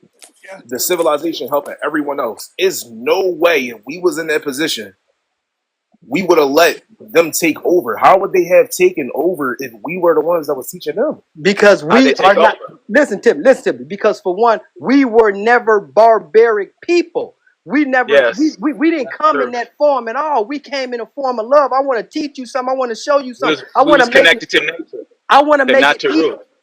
the civilization helping everyone else. Is no way if we was in that position, we would have let them take over. How would they have taken over if we were the ones that was teaching them? Because How'd they we are take not, over? listen to me, because for one, we were never barbaric people. Yes. We didn't come in True. that form at all. We came in a form of love. I want to teach you something. I want to show you We something. was we was connected to nature, I want to to make it Natural.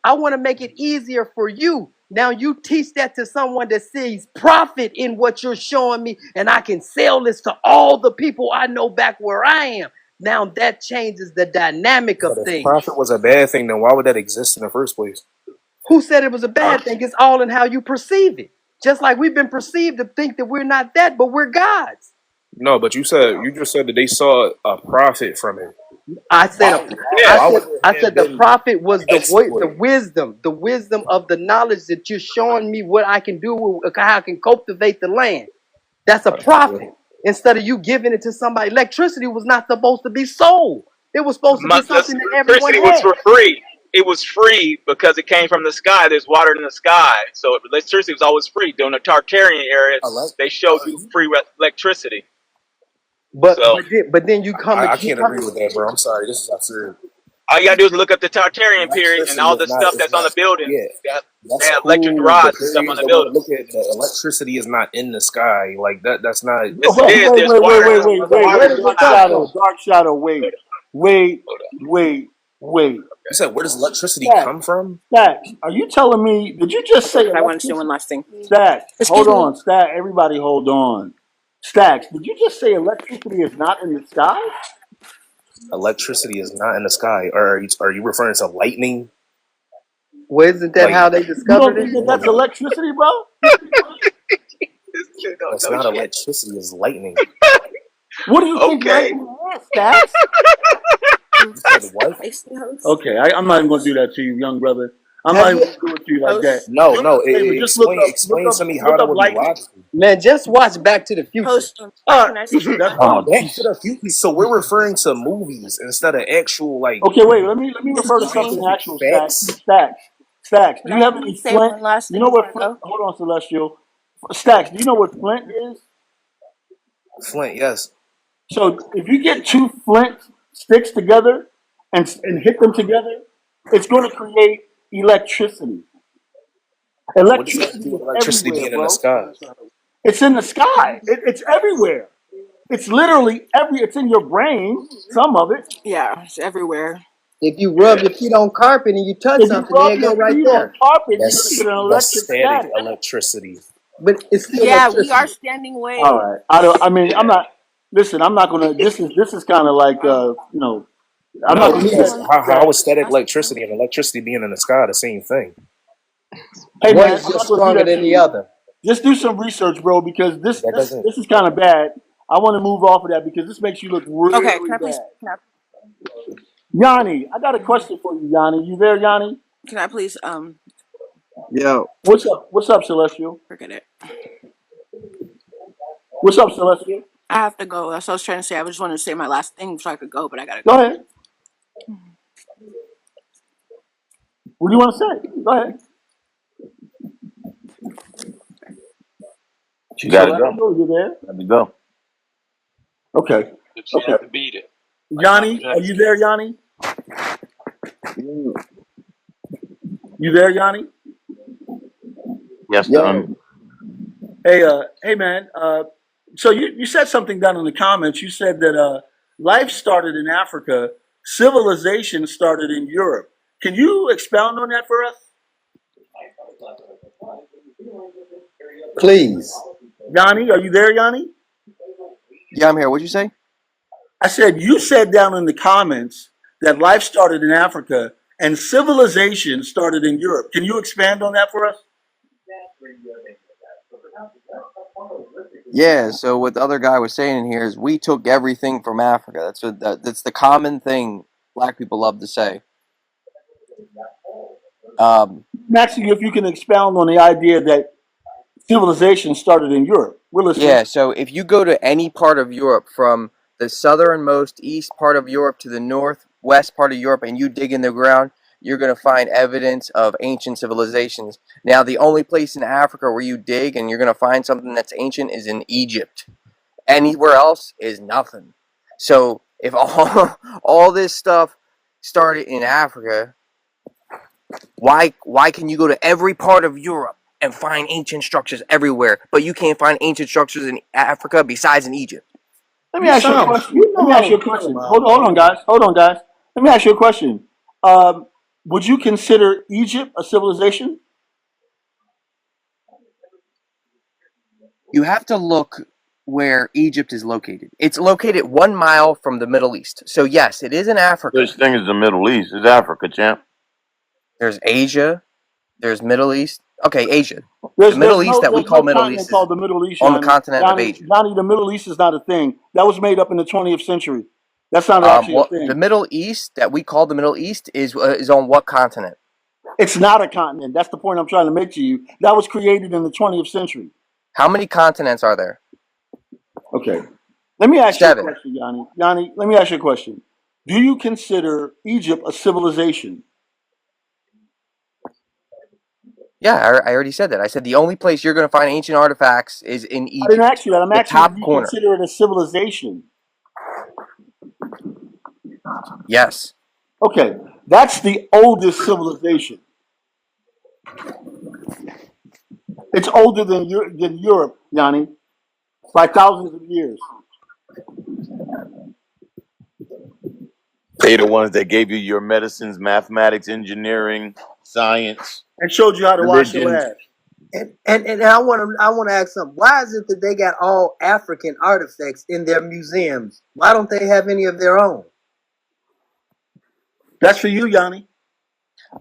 I want to make it easier for you. Now you teach that to someone that sees profit in what you're showing me, and I can sell this to all the people I know back where I am. Now that changes the dynamic But of if things. profit was a bad thing, then why would that exist in the first place? Who said it was a Huh? bad thing? It's all in how you perceive it. Just like we've been perceived to think that we're not that, but we're gods. No, but you just said that they saw a profit from it. I said, Why? Yes. Why would I it have said the been prophet was exploit? the wisdom of the knowledge that you're showing me what I can do, how I can cultivate the land. That's a profit. Instead of you giving it to somebody, electricity was not supposed to be sold. It was supposed to be something The that everyone electricity was had. for free. it was free because it came from the sky. There's water in the sky, so electricity was always free. During the Tartarian era, Elect- they showed you free electricity. But So then you come I you can't come agree with that, bro. I'm sorry. This is absurd. all you gotta do is look up the Tartarian period and Electricity all is the not. stuff Is that's on not. the buildings. Yeah, They that's have electric cool. But rods and stuff there on is the the one. buildings. Look at the electricity is not in the sky. Like that. That's not. Yes, it Wait, is. wait, There's wait, wait, water. wait, wait, The wait, water where is does wait. it on Dark the come island. shadow, from? dark shadow. Wait, wait, Hold on. wait, wait. You said where does electricity Stacks, come from? Stacks. Are you telling me? Did you just say I want to say one electricity? last thing. Stacks. Hold Excuse me. on, Stacks. Everybody, hold on. Stacks. Did you just say electricity is not in the sky? Electricity is not in the sky. Or are you referring to lightning? Well, isn't that Like how they You don't discovered think it? that no, that's no, electricity, bro? This kid don't that's know not shit. electricity. It's lightning. What do you think Okay. lightning is, Stacks? You said what? Icy host. Okay, I'm not even going to do that to you, young brother. I'm not Have even you going to do it to you like that. Host. No, Do me no. a favor. Just look up, Explain to me how look that up would be lightning. logical. man, just watch Back to the Future. Host. All Can I right, say something? that's Oh, fine. Back to the Future. So we're referring to movies instead of actual like Okay, wait. Let me refer to Excuse me. something scientific actual. Stacks, facts. Stacks, Stacks. Can Do I you have any please say flint? one last You thing know before what I flint? go? Hold on, Celestial. Stacks. Do you know what flint is? Flint, yes. So if you get two flint sticks together and hit them together, it's going to create electricity. What does that have to Electricity do with is electricity everywhere, being in the bro. sky? It's in the sky. It's everywhere. It's literally It's in your brain. Some of it. Yeah, it's everywhere. If you rub your feet on carpet and you touch If you something, there rub it go your right feet on there. carpet, you're going to get an That's electric static static. electricity. But it's still Yeah, we are electricity. standing All waves. right. I mean, I'm not. Listen, I'm not gonna. This is kind of like I'm not No, gonna Can I do say because that. one how is static last thing? electricity and electricity being in the sky the same thing? Hey One man, is I'm just not gonna do stronger that than to the you. other. Just do some research, bro, because this That this doesn't. this is kind of bad. I want to move off of that because this makes you look Okay, can really I please bad. can I, Yanni, I got a question for you, Yanni. You there, Yanni? can I please Yo, What's up? What's up, Celestial? forget it. What's up, Celestial? I have to go. That's what I was trying to say. I just wanted to say my last thing so I could go, but I gotta Go go. ahead. What do you want to say? Go ahead. you got to go. Celestial, you there? Got to go. Okay. The chance to beat it. Like Michael Yanni, are you Jackson. there, Yanni? You there, Yanni? Yes, yo, Hey, man. So you said something down in the comments. You said that life started in Africa, civilization started in Europe. Can you expound on that for us? please. Yanni, are you there, Yanni? Yeah, I'm here. What'd you say? I said you said down in the comments that life started in Africa and civilization started in Europe. Can you expand on that for us? Yeah, so what the other guy was saying in here is we took everything from Africa. That's the common thing black people love to say. Um, I'm asking you if you can expound on the idea that civilization started in Europe. We're listening. yeah, so if you go to any part of Europe, from the southernmost east part of Europe to the northwest part of Europe, and you dig in the ground, you're going to find evidence of ancient civilizations. Now, the only place in Africa where you dig and you're going to find something that's ancient is in Egypt. Anywhere else is nothing. So if all this stuff started in Africa, why can you go to every part of Europe and find ancient structures everywhere, but you can't find ancient structures in Africa besides in Egypt? Let me You ask you a sound question. you Let know me ask how you a to come question. on, Hold on, man. guys. Hold on, guys. Let me ask you a question. Would you consider Egypt a civilization? You have to look where Egypt is located. It's located 1 mile from the Middle East. So yes, it is in Africa. Such thing as the Middle East. It's Africa, champ. There's Asia, there's Middle East. Okay, Asia. The There's Middle East that we there's call no Middle continent East is called the Middle East, on the Yanni. continent of Asia. Yanni, the Middle East is not a thing. That was made up in the 20th century. That's not actually a Well, the thing. Middle East that we call the Middle East is on what continent? It's not a continent. That's the point I'm trying to make to you. That was created in the 20th century. How many continents are there? Okay. Let me ask you a 7. question, Yanni. Yanni, let me ask you a question. Do you consider Egypt a civilization? Yeah, I already said that. I said the only place you're going to find ancient artifacts is in I didn't Egypt, ask you that. I'm the asking you if top you corner. consider it a civilization. Yes. Okay, that's the oldest civilization. It's older than Europe, Yanni, by thousands of years. They the ones that gave you your medicines, mathematics, engineering, science, And showed you how to wash your religion. ass. And I want to ask something. Why is it that they got all African artifacts in their museums? Why don't they have any of their own? That's for you, Yanni.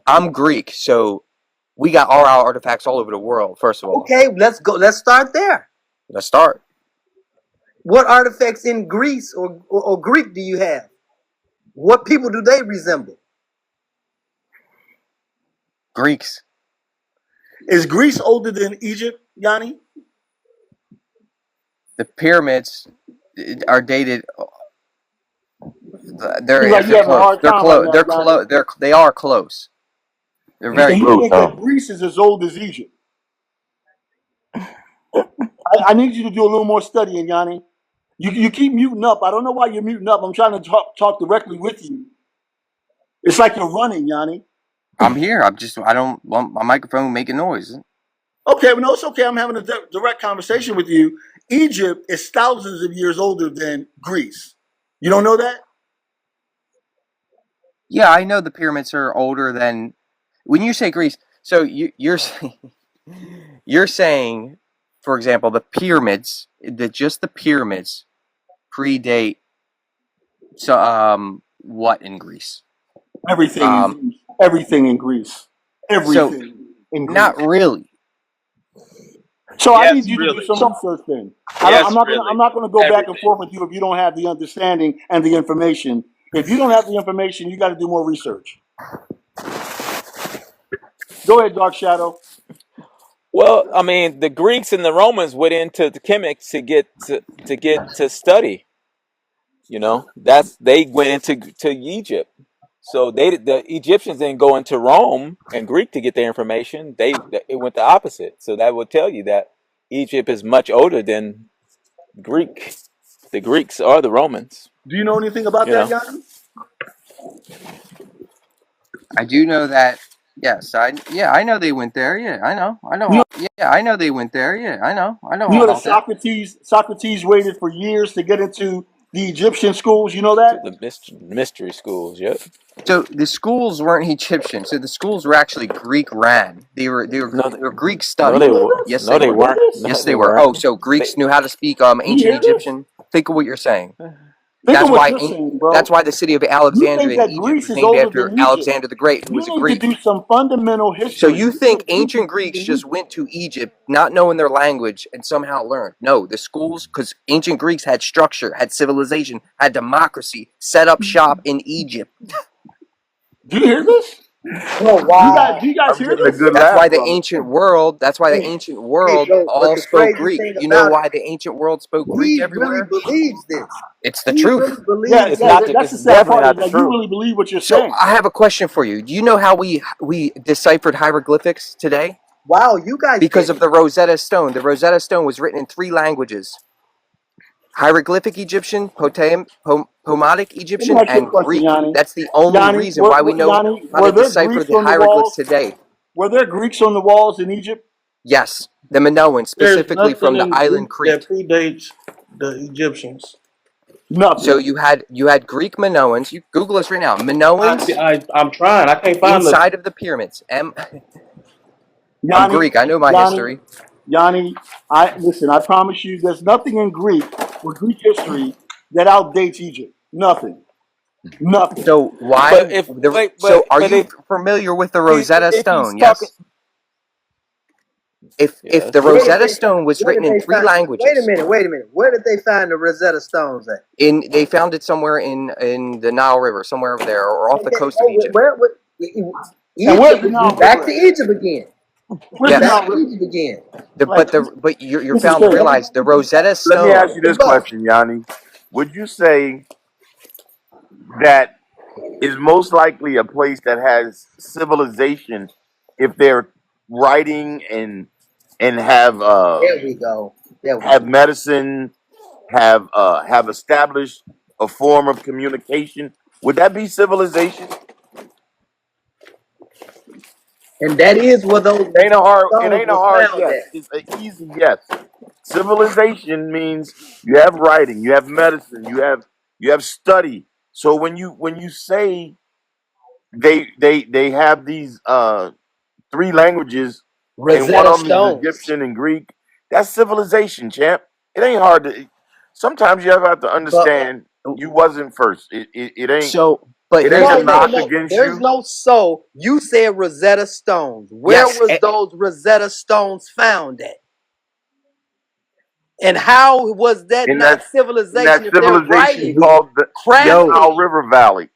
I'm Greek, so we got all our artifacts all over the world, first of all. Okay, let's go. Let's start there. Let's start. What artifacts in Greece or Greek do you have? What people do they resemble? Greeks. Is Greece older than Egypt, Yanni? The pyramids are dated. They're Seems like you having a close. hard They're time close. right They're now, Yanni. close. They are close. They're very And you close. think that Greece is as old as Egypt? I need you to do a little more studying, Yanni. You keep muting up. I don't know why you're muting up. I'm trying to talk directly with you. It's like you're running, Yanni. I'm here. I don't want my microphone making noise. Okay, well, no, it's okay. I'm having a direct conversation with you. Egypt is thousands of years older than Greece. You don't know that? Yeah, I know the pyramids are older than. When you say Greece, so you're you're saying, for example, the pyramids, just the pyramids predate. So what in Greece? Everything in Greece. Everything in Greece. Everything in Greece. Not really. So I Yes, need you to do really. some research then. Yes, I'm really. not gonna go back and Everything. forth with you if you don't have the understanding and the information. If you don't have the information, you got to do more research. Go ahead, Dark Shadow. Well, I mean, the Greeks and the Romans went into the chemics to get to study. You know, they went into Egypt. So the Egyptians didn't go into Rome and Greek to get their information. It went the opposite. So that would tell you that Egypt is much older than Greek. The Greeks are the Romans. Do you know anything about You that, know. Yanni? I do know that. Yes, I know they went there. Yeah, I know. I know they went there. Yeah, I know You all know that about that. Socrates waited for years to get into the Egyptian schools. You know To that? the mystery schools. Yep. So the schools weren't Egyptian. So the schools were actually Greek ran. They were Greek No, studied. they were. Yes, No, they they were. weren't. No, Yes, they they were. weren't. Oh, so Greeks knew how to speak You ancient hear this? Egyptian. Think of what you're saying. Think That's of what why you're saying, bro. that's why the city of You think Alexandria in that Egypt Greece was is named older after than Egypt? Alexander the Great, who You was a need to Greek. do some fundamental So history. you You think think Greece ancient is Greeks older than just Egypt. went to Egypt not knowing their language and somehow learned? No, the schools, because ancient Greeks had structure, had civilization, had democracy, set up shop in Egypt. Do you hear this? Oh wow! Do you guys I'm hear getting a this? good That's laugh why the from it. ancient world, But all the spoke crazy Greek. thing You know about why the ancient world spoke it, Greek he really everywhere? believes this. It's the He really truth. Yeah, believes It's this. not. that's the It's sad definitely part. not Is the that you truth. really believe what you're So saying. I have a question for you. Do you know how we deciphered hieroglyphics today? Wow, you guys Because did. of the Rosetta Stone. The Rosetta Stone was written in 3 languages: hieroglyphic Egyptian, Pomatic Let me Egyptian, ask you a and question, Greek. Yanni. That's the only reason why we know Yanni, how to were there decipher Greeks the on the hieroglyphs walls? today. Were there Greeks on the walls in Egypt? Yes, the Minoans, There's specifically nothing from the in island Greek that Crete. predates the Egyptians. So Nothing. you had Greek Minoans. You Google this right now. Minoans I'm trying. I can't find the. inside of the pyramids. I'm Yanni, Greek. I know my Yanni, history. Yanni, listen, I promise you there's nothing in Greek or Greek history that outdates Egypt. Nothing. Nothing. So why? But if So are but you if familiar with the Rosetta if he's Stone? talking, Yes. If the yes. Where did Rosetta they Stone was where written did in they 3 find wait a languages, minute, wait a minute. Where did they find the Rosetta Stones at? they found it somewhere in the Nile River, somewhere over there, or off the Okay, coast of Egypt. And where's Egypt the Nile again. Back River to at? Egypt again. Where's the Yes. Back Nile to River? Egypt again. But you're This is found to crazy. realize the Rosetta Let me ask Stone. you Let's this go. question, Yanni. Would you say that is most likely a place that has civilization if they're writing and have There we go. There we have go. medicine, have established a form of communication, would that be civilization? And that is where those It ain't a hard. It stones ain't a were hard found yes. at. It's an easy yes. Civilization means you have writing, you have medicine, you have study. So when you say they have these three languages and one Rosetta of them is Stones. Egyptian and Greek, that's civilization, champ. It ain't hard to. Sometimes you have to But understand you wasn't first. So, but It here's ain't the a no, no, thing. knock no. against There's you. no so. You said Rosetta Stones. Where Yes, was those Rosetta Stones found at? And how was that In not that civilization if they're civilization writing called the yo, Nile craftily? River Valley.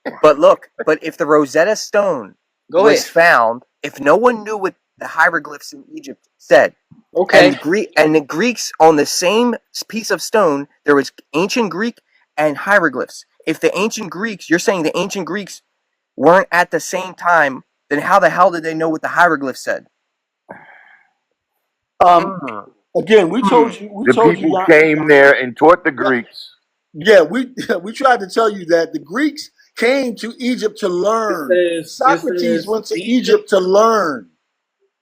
but if the Rosetta Stone Go was ahead. found, if no one knew what the hieroglyphs in Egypt said, Okay. and the Greeks on the same piece of stone, there was ancient Greek and hieroglyphs. If the ancient Greeks, you're saying the ancient Greeks weren't at the same time, then how the hell did they know what the hieroglyphs said? Um, Mm. again, we Hmm. told you, we The told you, people came there and taught the Greeks. yeah, we we tried to tell you that the Greeks came to Egypt to It learn. says it Socrates says went to Egypt Egypt to learn.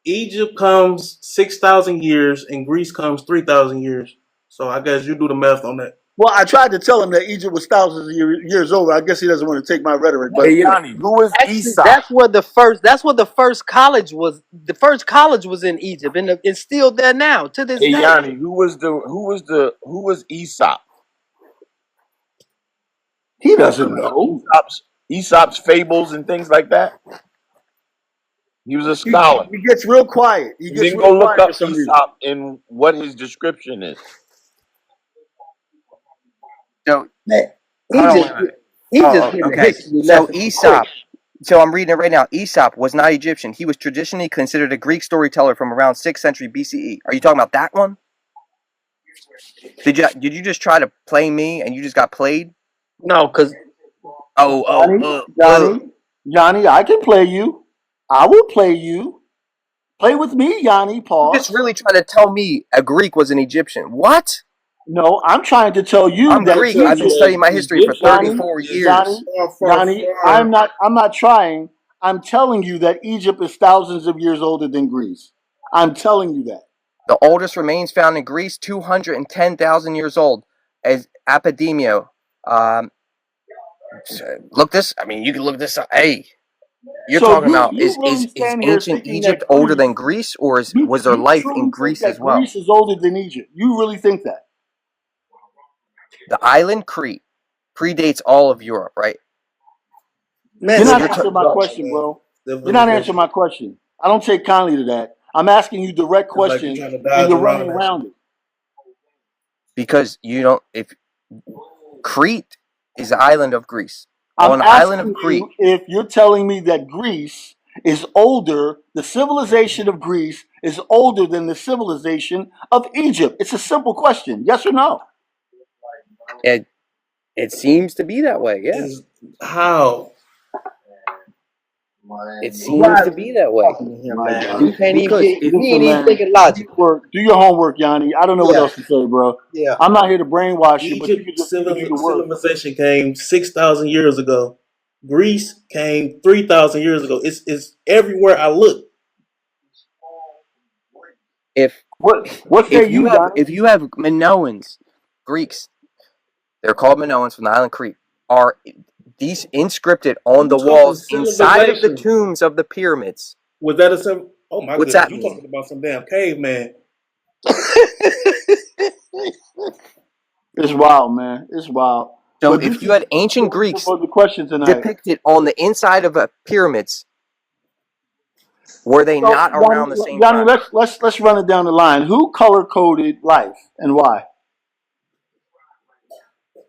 Egypt comes 6,000 years and Greece comes 3,000 years. So I guess you do the math on that. Well, I tried to tell him that Egypt was thousands of years old. I guess he doesn't want to take my rhetoric, but Hey Yanni, who was Actually, Aesop? that's where the first. That's where the first college was. The first college was in Egypt, and it's still there now to this Hey day. Yanni, who was Aesop? he doesn't know. Aesop's fables and things like that. He was a He, scholar. he gets real quiet. He And gets then real go look quiet for up some reason. Aesop and what his description is. So, Man, he hold on, just wait a minute. he just Oh, getting a okay. history So lesson quick. Aesop. So I'm reading it right now. Aesop was not Egyptian. He was traditionally considered a Greek storyteller from around 6th century BCE. Are you talking about that one? Did you just try to play me and you just got played? No, because Johnny, Johnny, I can play you. I will play you. Play with me, Yanni. You just Pause. really trying to tell me a Greek was an Egyptian. What? No, I'm trying to tell you I'm that Greek. I've been Egypt, studying my history for Egyptian Johnny, 34 is years. Johnny, far, far, Johnny. far. I'm not trying. I'm telling you that Egypt is thousands of years older than Greece. I'm telling you that. The oldest remains found in Greece, 210,000 years old, as Apodemio. Look this. I mean, you can look this up. Hey, you're So talking you about you really is stand here ancient thinking that Egypt older Greece. than Greece, or was there You life in truly think Greece that as well? Greece is older than Egypt. You really think that? The island Crete predates all of Europe, right? man, You're So not you're answering my question, bro. You're not answering Civilization. my question. I don't take kindly to that. I'm asking you direct It's like you're questions trying to and dodge you're running around that around shit. it. because you don't. If Crete is the island of Greece, I'm on the island of asking Crete, you if you're telling me that Greece is older, the civilization of Greece is older than the civilization of Egypt. It's a simple question. Yes or no? it seems to be that way. Yeah, Is how? it seems to be that way. My you God. can't even Because get. if He ain't Listen, even man, thinking do logic. your work. Do your homework, Yanni. I don't know what Yeah, else to say, bro. yeah. I'm not here to brainwash you, but Egypt you can do your work. civilization came 6,000 years ago. Greece came 3,000 years ago. It's everywhere I look. if What say you, Yanni? if you have Minoans, Greeks, they're called Minoans from the island Crete, are these inscripted on You the talking walls inside of the civilization? tombs of the pyramids. Was that a sim? Oh my What's goodness! that You mean? talking about some damn caveman? It's wild, man. It's wild. So But this if you is had ancient Greeks for the question tonight. depicted on the inside of a pyramids, were they So not around the same Yanni, time? let's run it down the line. Who color coded life and why?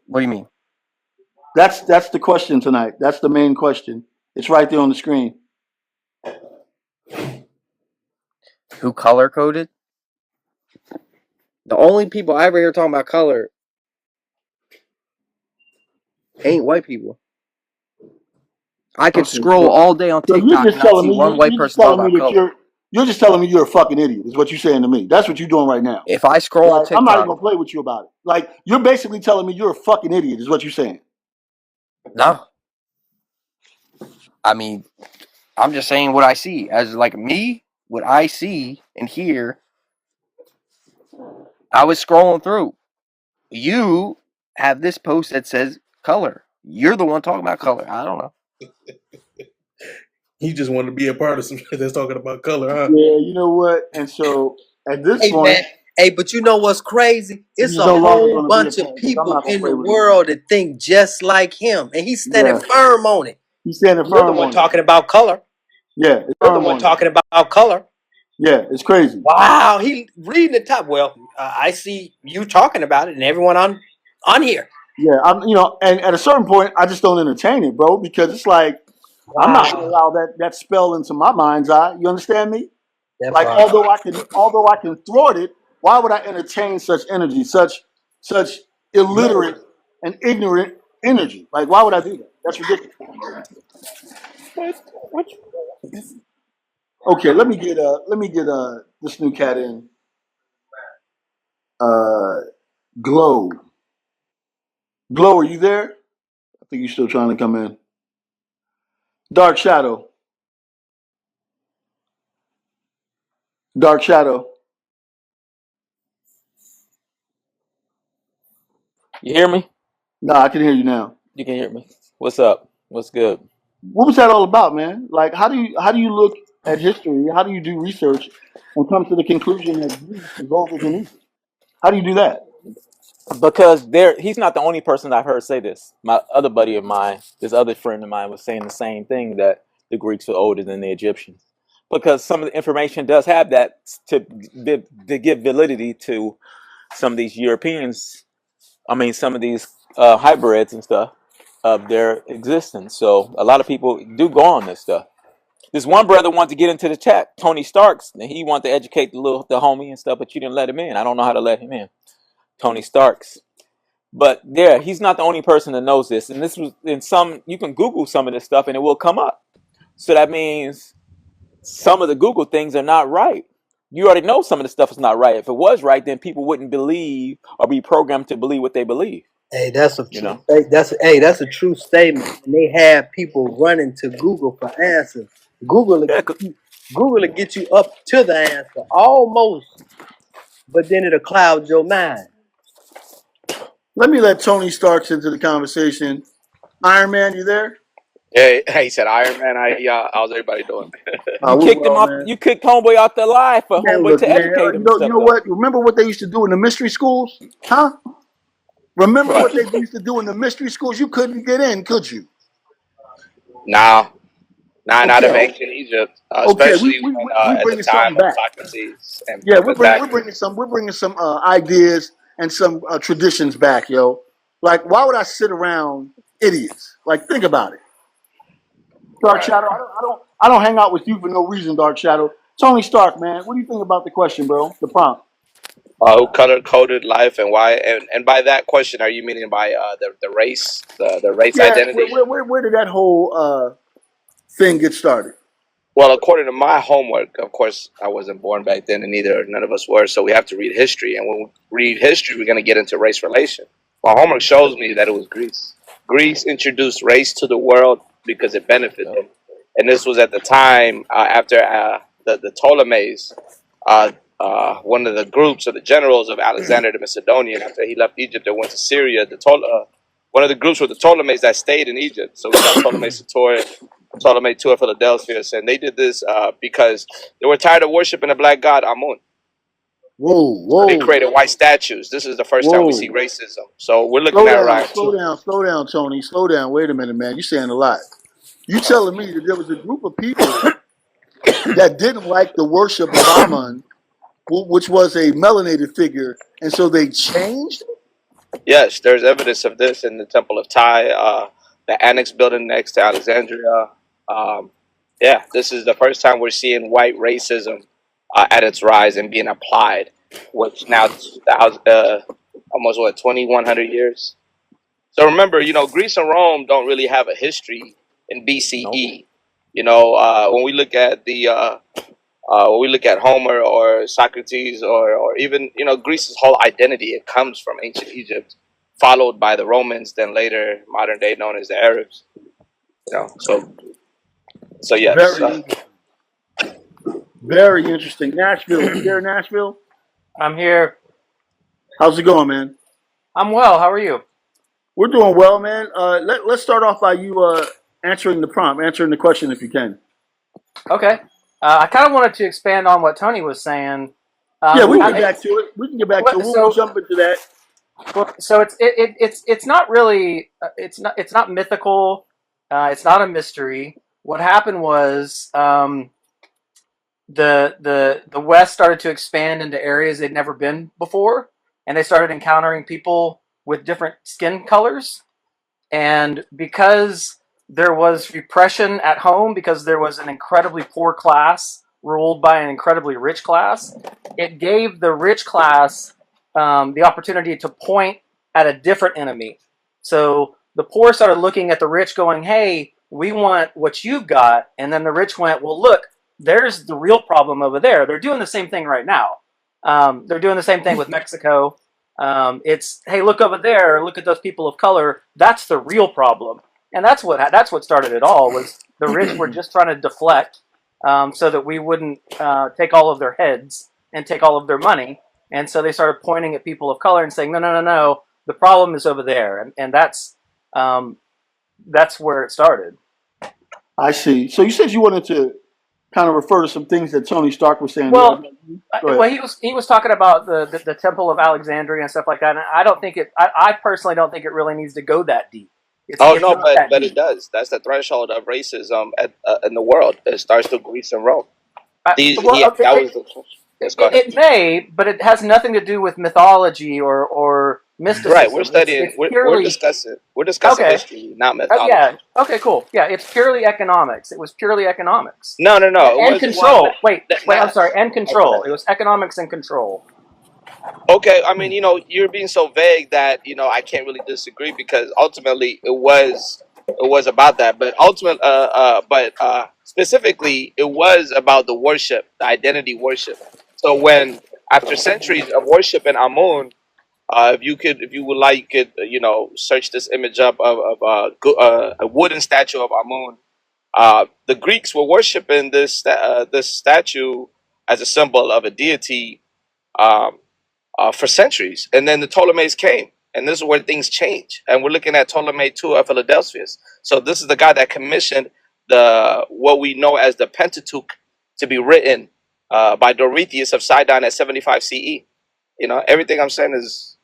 What do you mean? That's the question tonight. That's the main question. It's right there on the screen. Who color coded? The only people I ever hear talking about color ain't white people. I could Okay, scroll so all day on so TikTok and not see one white person talking about color. You're just telling me you're a fucking idiot, is what you're saying to me. That's what you're doing right now. If I scroll on Like, I'm not even TikTok, gonna play with you about it. Like, you're basically telling me you're a fucking idiot, is what you're saying. no. I mean, I'm just saying what I see. As like me, what I see and hear, I was scrolling through. You have this post that says color. You're the one talking about color. I don't know. He just wanted to be a part of some shit that's talking about color, huh? Yeah, you know what? And so at this Hey point, man, hey, but you know what's crazy? he's It's a no longer whole gonna be a bunch of part because I'm people not gonna in play the with him. world that think just like him, and he's standing Yeah, firm on it. he's standing You're the firm one on it. talking about color. Yeah, it's You're the firm one on it. talking about color. Yeah, it's crazy. Wow, he reading the top. Well, I see you talking about it, and everyone on here. Yeah, and at a certain point, I just don't entertain it, bro, because it's like I'm not gonna Wow, allow that spell into my mind's eye. You understand me? that Like, part. although I can thwart it, why would I entertain such energy, such illiterate and ignorant energy? Like, why would I do that? That's ridiculous. Okay, let me get this new cat in. Glow. Glow, are you there? I think you're still trying to come in. Dark Shadow. Dark Shadow. You hear me? Nah, I can hear you now. You can hear me. What's up? What's good? What was that all about, man? Like, how do you look at history? How do you do research and come to the conclusion that Greece is older than Egypt? How do you do that? Because he's not the only person I've heard say this. My other buddy of mine, this other friend of mine, was saying the same thing, that the Greeks are older than the Egyptians. Because some of the information does have that to give validity to some of these Europeans. I mean, some of these hybrids and stuff of their existence. So a lot of people do go on this stuff. This one brother wanted to get into the chat, Tony Starks, and he wanted to educate the homie and stuff, but you didn't let him in. I don't know how to let him in. Tony Starks. But yeah, he's not the only person that knows this. And this was in some, you can Google some of this stuff and it will come up. So that means some of the Google things are not right. You already know some of the stuff is not right. If it was right, then people wouldn't believe or be programmed to believe what they believe. Hey, that's a You true. know? That's a true statement. And they have people running to Google for answers. Google Yeah, will get you up to the answer almost, but then it'll cloud your mind. Let me let Tony Starks into the conversation. Iron Man, you there? Yeah, he said Iron Man. How's everybody doing? you We're kicked him well, off. man. You kicked Homeboy off the live for Man, Homeboy look, to man. educate him You and know, you stuff, know though. what? Remember what they used to do in the mystery schools, huh? Remember What? what they used to do in the mystery schools? You couldn't get in, could you? Nah, not of Okay, ancient Egypt, okay. We especially we when we we at the bringing time something of back. Socrates and Yeah, Pythagoras. we're bringing some ideas and some traditions back, yo. Like, why would I sit around idiots? Like, think about it. Dark Right. Shadow, I don't hang out with you for no reason, Dark Shadow. Tony Stark, man, what do you think about the question, bro? The prompt. Who color coded life and why? And by that question, are you meaning by the race, the race Yeah, identity? where did that whole thing get started? Well, according to my homework, of course, I wasn't born back then, and none of us were. So we have to read history, and when we read history, we're going to get into race relation. My homework shows me that it was Greece. Greece introduced race to the world because it benefited Yep. them, and this was at the time after the Ptolemies, one of the groups of the generals of Alexander the Macedonian, after he left Egypt and went to Syria. One of the groups were the Ptolemies that stayed in Egypt. So we got Ptolemy Sator, Ptolemy II of Philadelphia, and they did this because they were tired of worshiping the black god Amun. So they Whoa, created white statues. This is the first time we see whoa. racism. So we're looking at around Slow down, Tony. Slow down. Wait a minute, man. You're saying a lot. You telling me that there was a group of people that didn't like the worship of Amun, which was a melanated figure, and so they changed? Yes, there's evidence of this in the Temple of Ty, the annex building next to Alexandria. Um, yeah, this is the first time we're seeing white racism at its rise and being applied, which now almost 2,100 years. So remember, Greece and Rome don't really have a history in Nope. BCE. When we look at the when we look at Homer or Socrates or even Greece's whole identity, it comes from ancient Egypt, followed by the Romans, then later modern day known as the Arabs. So yes. Very interesting. Very interesting. Nashville, you there, Nashville? I'm here. How's it going, man? I'm well. How are you? We're doing well, man. Let's start off by you answering the question if you can. Okay. I kind of wanted to expand on what Tony was saying. Yeah, we can get back to it. We can get back to it. We'll jump into that. So it's not really it's not mythical. It's not a mystery. What happened was the West started to expand into areas they'd never been before, and they started encountering people with different skin colors. And because there was repression at home, because there was an incredibly poor class ruled by an incredibly rich class, it gave the rich class the opportunity to point at a different enemy. So the poor started looking at the rich going, hey, we want what you've got. And then the rich went, well, look, there's the real problem over there. They're doing the same thing right now. They're doing the same thing with Mexico. It's, hey, look over there. Look at those people of color. That's the real problem. And that's what started it all, was the rich were just trying to deflect so that we wouldn't take all of their heads and take all of their money. And so they started pointing at people of color and saying, no, the problem is over there. And that's where it started. I see. So you said you wanted to kind of refer to some things that Tony Stark was saying. Well, he was talking about the Temple of Alexandria and stuff like that. And I don't think I personally don't think it really needs to go that deep. But it does. That's the threshold of racism in the world. It starts with Greece and Rome. It may, but it has nothing to do with mythology or mysticism. Right, we're studying. We're discussing history, not mythology. Yeah. Okay. Cool. Yeah, it's purely economics. It was purely economics. No. And control. Wait. I'm sorry. And control. It was economics and control. Okay. I mean, you're being so vague that I can't really disagree, because ultimately it was about that. But specifically, it was about the worship, the identity worship. So when, after centuries of worship in Amun, if you would like, you could search this image up of a wooden statue of Amun. The Greeks were worshiping this statue as a symbol of a deity for centuries, and then the Ptolemies came, and this is where things change. And we're looking at Ptolemy II of Philadelphia. So this is the guy that commissioned what we know as the Pentateuch to be written by Dorotheus of Sidon at 75 CE. Everything I'm saying is,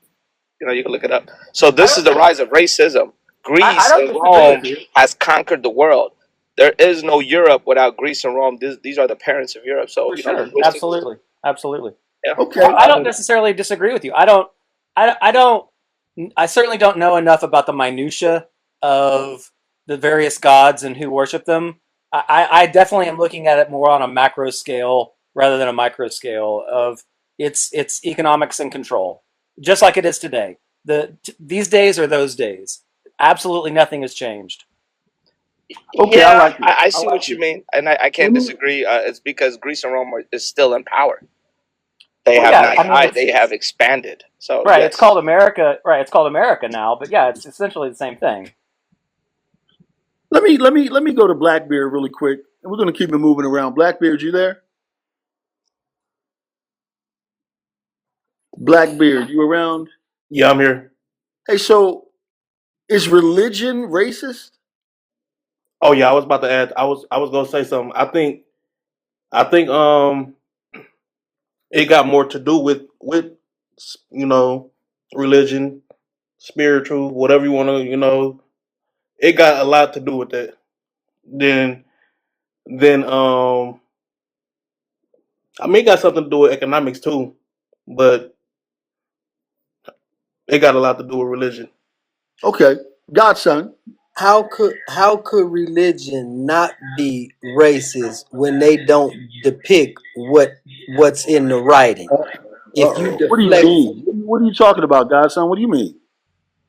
you can look it up. So this is the rise of racism. Greece and Rome has conquered the world. There is no Europe without Greece and Rome. These are the parents of Europe. So absolutely. Yeah. Okay. I don't necessarily disagree with you. I certainly don't know enough about the minutia of the various gods and who worship them. I definitely am looking at it more on a macro scale rather than a micro scale of it's economics and control, just like it is today. These days are those days. Absolutely nothing has changed. Okay, yeah, I see what you mean, and I can't disagree. It's because Greece and Rome is still in power. They they have expanded. So right, yes. It's called America. Right, it's called America now. But yeah, it's essentially the same thing. Let me go to Blackbeard really quick, and we're going to keep it moving around. Blackbeard, you there? Blackbeard, you around? Yeah, I'm here. Hey, so is religion racist? Oh yeah, I was about to add. I was gonna say something. I think it got more to do with religion, spiritual, whatever you want to, it got a lot to do with that. Then I mean, it got something to do with economics too, but it got a lot to do with religion. Okay, Godson. How could religion not be racist when they don't depict what's in the writing? If you deflect, what do you mean? What are you talking about, Godson? What do you mean?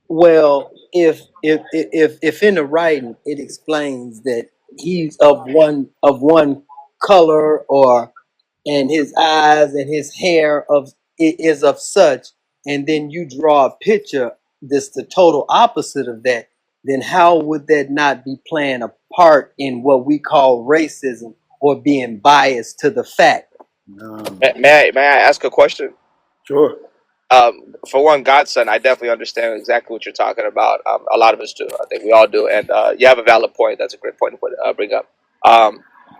Well, if in the writing it explains that he's of one color or and his eyes and his hair is of such, and then you draw a picture that's the total opposite of that, then how would that not be playing a part in what we call racism or being biased to the fact? No. May I ask a question? Sure. For one, Godson, I definitely understand exactly what you're talking about. A lot of us do. I think we all do. And you have a valid point. That's a great point to bring up.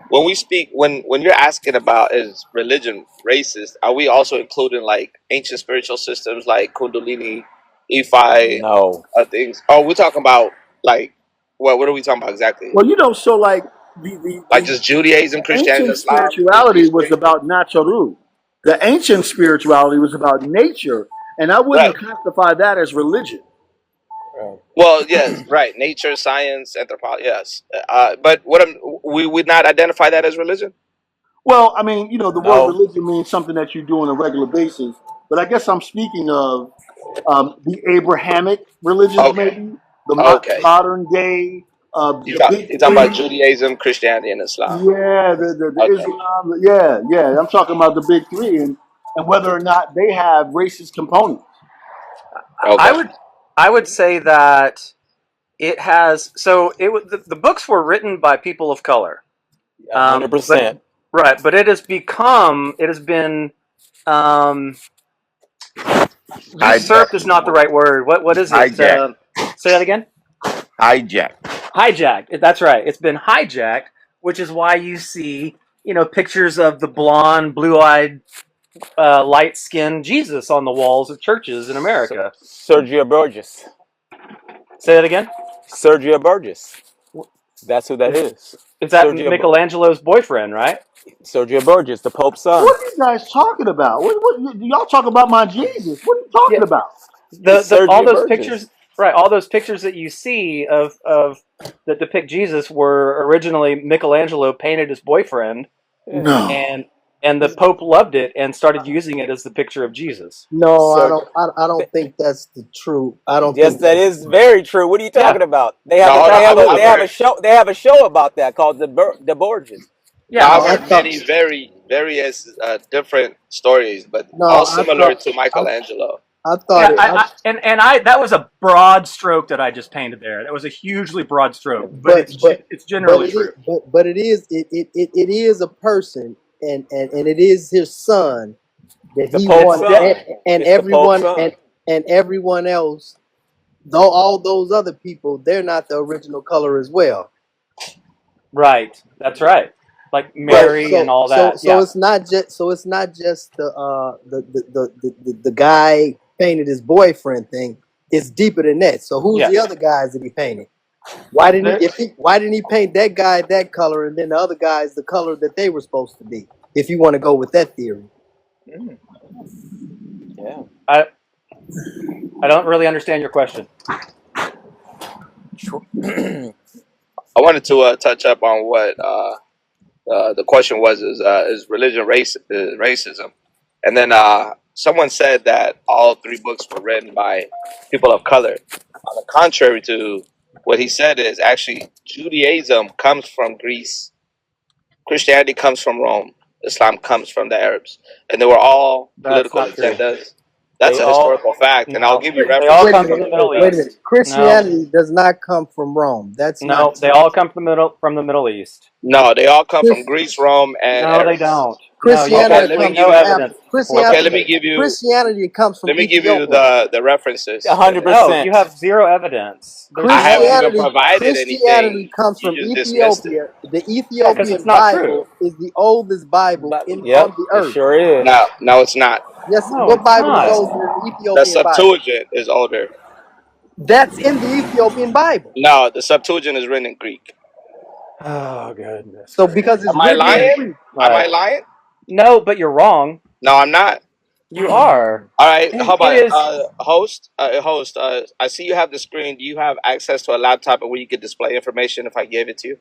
When we speak, when you're asking about is religion racist, are we also including like ancient spiritual systems like Kundalini, Ifa, No. things? Oh, we're talking about like, well, what are we talking about exactly? Well, so like the Like just Judaism, Christianity, ancient Islam, spirituality was about Nacharu. The ancient spirituality was about nature, and I wouldn't right? classify that as religion. Well, yes, right. Nature, science, anthropology, yes. But we would not identify that as religion. Well, I mean, the word No. religion means something that you do on a regular basis, but I guess I'm speaking of the Abrahamic religions, Okay, maybe the okay. modern day, the big You're talking about three. Judaism, Christianity, and Islam. Yeah, the Okay, Islam. Yeah. I'm talking about the big three, and whether or not they have racist components. I okay. would say that it has. So the books were written by people of color. But 100%. right, but it has been um, usurped is not the right word. What is it? Hijack. Say that again. Hijack. Hijacked. That's right. It's been hijacked, which is why you see pictures of the blonde, blue-eyed, light-skinned Jesus on the walls of churches in America. Sergio Burgess. Say that again. Sergio Burgess. That's who that is. Is that Sergio, Michelangelo's boyfriend, right? Sergio Burgess, the Pope's son. What are you guys talking about? What y'all talk about my Jesus? What are you Yeah. talking about? All Sergio those Burgess. pictures, right? All those pictures that you see of that depict Jesus were originally Michelangelo painted his boyfriend, No. and the Pope loved it and started using it as the picture of Jesus. No, I Sergio. don't. I don't think that's the truth. I don't Yes, think that that's is very true. What are you talking Yeah, about? They No, have hold on. they have a show. They have a show about that called the Borgias. Now, yeah. I've no. I heard thought many various different stories, but no. all I similar thought to Michelangelo. I Yeah, thought it. that was a broad stroke that I just painted there. That was a hugely broad stroke, but But it's generally it is, true. but it is a person, and it is his son that The he Pope's wanted, son. and It's the Pope's everyone son. and everyone else, though all those other people, they're not the original color as well. Right, that's right. Like So Mary and all that. so Yeah, it's not just the guy painted his boyfriend thing. It's deeper than that. So who's the yes. other guys that he painted? Why didn't There, why didn't he paint that guy that color and then the other guys the color that they were supposed to be? If you want to go with that theory. Mm, yeah. I don't really understand your question. I wanted to touch up on what the question was: is religion racism? And then someone said that all three books were written by people of color. On the contrary to what he said, is actually Judaism comes from Greece, Christianity comes from Rome, Islam comes from the Arabs, and they were all That's political not true. agendas. That's They a all historical fact, and I'll No, give you they all Wait a come references. from the minute. Middle Wait a minute. East. No, Christianity does not come from Rome. That's no, not they true. all come from the Middle East. No, they all come from Chris, Greece, Rome, and No, they Arabs. don't. No, you Okay, got Christianity let me point comes give no from you. evidence Africa. for Okay, that. let me give you. Christianity comes from Let me give you Ethiopia. the references, and then No, you 100%. have zero evidence. There's I no haven't even evidence. provided Christianity anything. comes You from just dismissed it. Ethiopia. The Yeah, because it's Ethiopian not true. Bible is the oldest Bible But on yep, the it earth. sure is. No, no, it's not. Yes, No, what it's Bible is not. older than the The Ethiopian Bible? Septuagint is older. That's in the Ethiopian Bible. No, the Septuagint is written in Greek. Oh goodness So because it's Am I written in lying? Greek, Am I Right. lying? No, but you're wrong. No, I'm not. You are. All right. How It about is. host? Host. I see you have the screen. Do you have access to a laptop where you could display information if I gave it to you?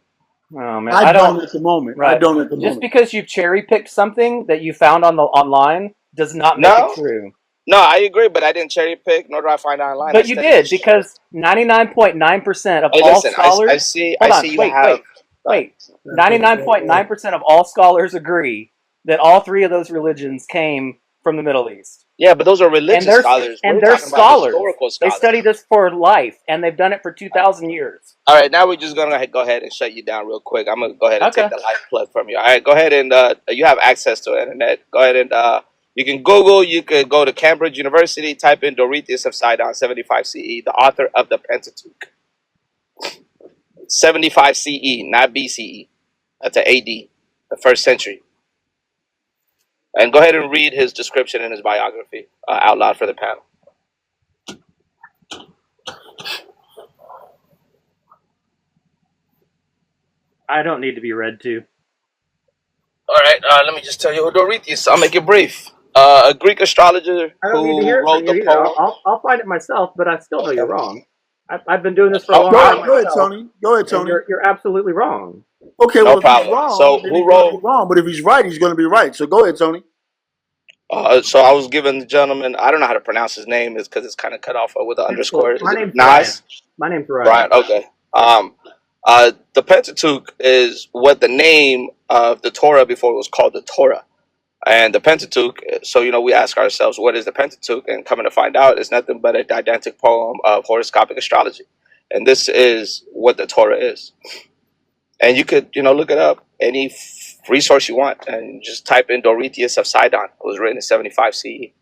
Oh man, I I don't. don't at the moment. I Right. don't at the Just moment. because you cherry picked something that you found on the online does not make it No, true. no, I agree, but I didn't cherry pick, nor do I find it online. I But you studied did this. because 99.9% of Hey, all listen. I scholars. see. I Hold on. see you Wait. have. Wait. 99.9% of all scholars agree that all three of those religions came from the Middle East. Yeah, but those are And religious scholars. they're We're talking about scholars. historical They scholars. study this for life, and they've done it for 2,000 years. All right, now we're just gonna go ahead and shut you down real quick. I'm gonna go ahead and Okay. take the life plug from you. All right, go ahead and you have access to the internet. Go ahead and you can Google. You could go to Cambridge University, type in Doretius of Sidon, 75 CE, the author of the Pentateuch. 75 CE, not BCE. That's an AD, the first century. And go ahead and read his description in his biography out loud for the panel. I don't need to be read to. All right, let me just tell you who Doretius. I'll make it brief. A Greek astrologer I don't need to who hear it from wrote you the either. poem. I'll find it myself, but I still know you're Okay. wrong. I've been doing this for a No long Go time ahead, problem. go ahead, myself, Tony. Go ahead, and Tony. you're absolutely wrong. Okay, No well, if he's problem. wrong, So then who he's going to be wrote? wrong. But if he's right, he's going to be right. So go ahead, Tony. So I was given the gentleman. I don't know how to pronounce his name. Is because it's kind of cut off with an underscore. Is My it name's Ryan. Nas? My name's Ryan. Brian. Okay. The Pentateuch is what the name of the Torah before it was called the Torah. And the Pentateuch, so we ask ourselves, what is the Pentateuch? And coming to find out, it's nothing but a didactic poem of horoscopic astrology. And this is what the Torah is. And you could, look it up, any resource you want, and just type in Doretius of Sidon. It was written in 75 CE.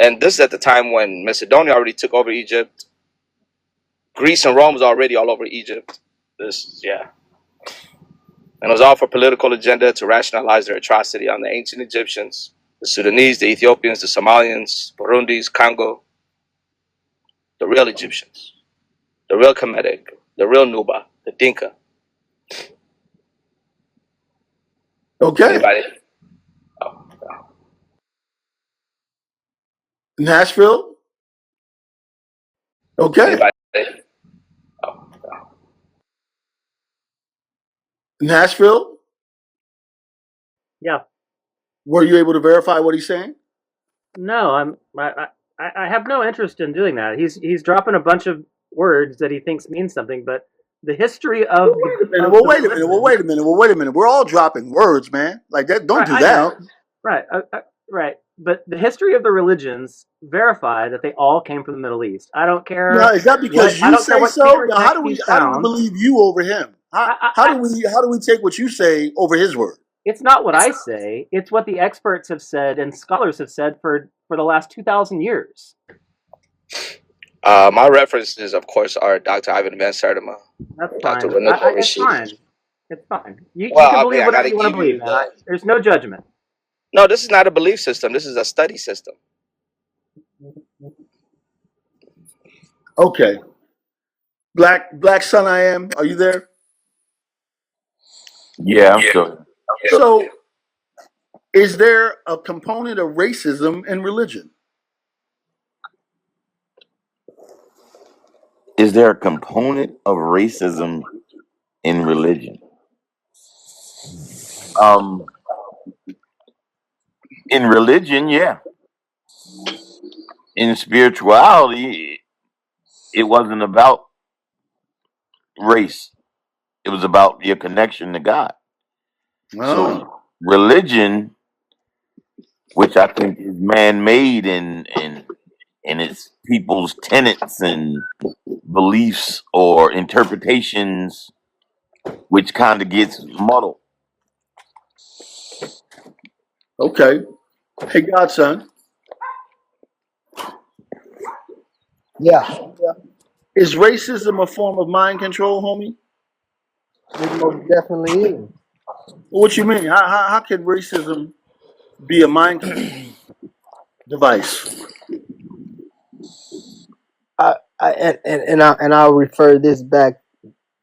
And this is at the time when Macedonia already took over Egypt. Greece and Rome was already all over Egypt. And it was all for political agenda to rationalize their atrocity on the ancient Egyptians, the Sudanese, the Ethiopians, the Somalians, Burundis, Congo, the real Egyptians, the real Kemetic, the real Nuba, the Dinka. Okay. Anybody? Oh, Nashville. Okay. anybody? Oh, Nashville. Yeah. Were you able to verify what he's saying? No, I have no interest in doing that. He's dropping a bunch of words that he thinks mean something, but the history of Well, wait a minute. We're all dropping words, man. Like that. Don't do I that. know. Right, right. But the history of the religions verify that they all came from the Middle East. I don't care. Now, is that because I you don't care say what so? secret Now, how text do he we found. believe you over him? How do we take what you say over his word? It's not what I say. It's what the experts have said and scholars have said for the last 2,000 years. my references, of course, are Dr. Ivan Van Sertima, That's Dr. fine. Renato It's Rashid. fine. It's fine. You Well, can I believe mean, I whatever gotta you want to give believe, you man. There's no judgment. No, this is not a belief system. This is a study system. Okay. Black Son I Am, are you there? Yeah, I'm still. So, is there a component of racism in religion? Is there a component of racism in religion? In religion, yeah. In spirituality, it wasn't about race. It was about your connection to God. So religion, which I think is man-made and it's people's tenets and beliefs or interpretations, which kind of gets muddled. Okay. Hey, Godson, Yeah, is racism a form of mind control, homie? it most definitely is. What you mean? How can racism be a mind control device? And I'll refer this back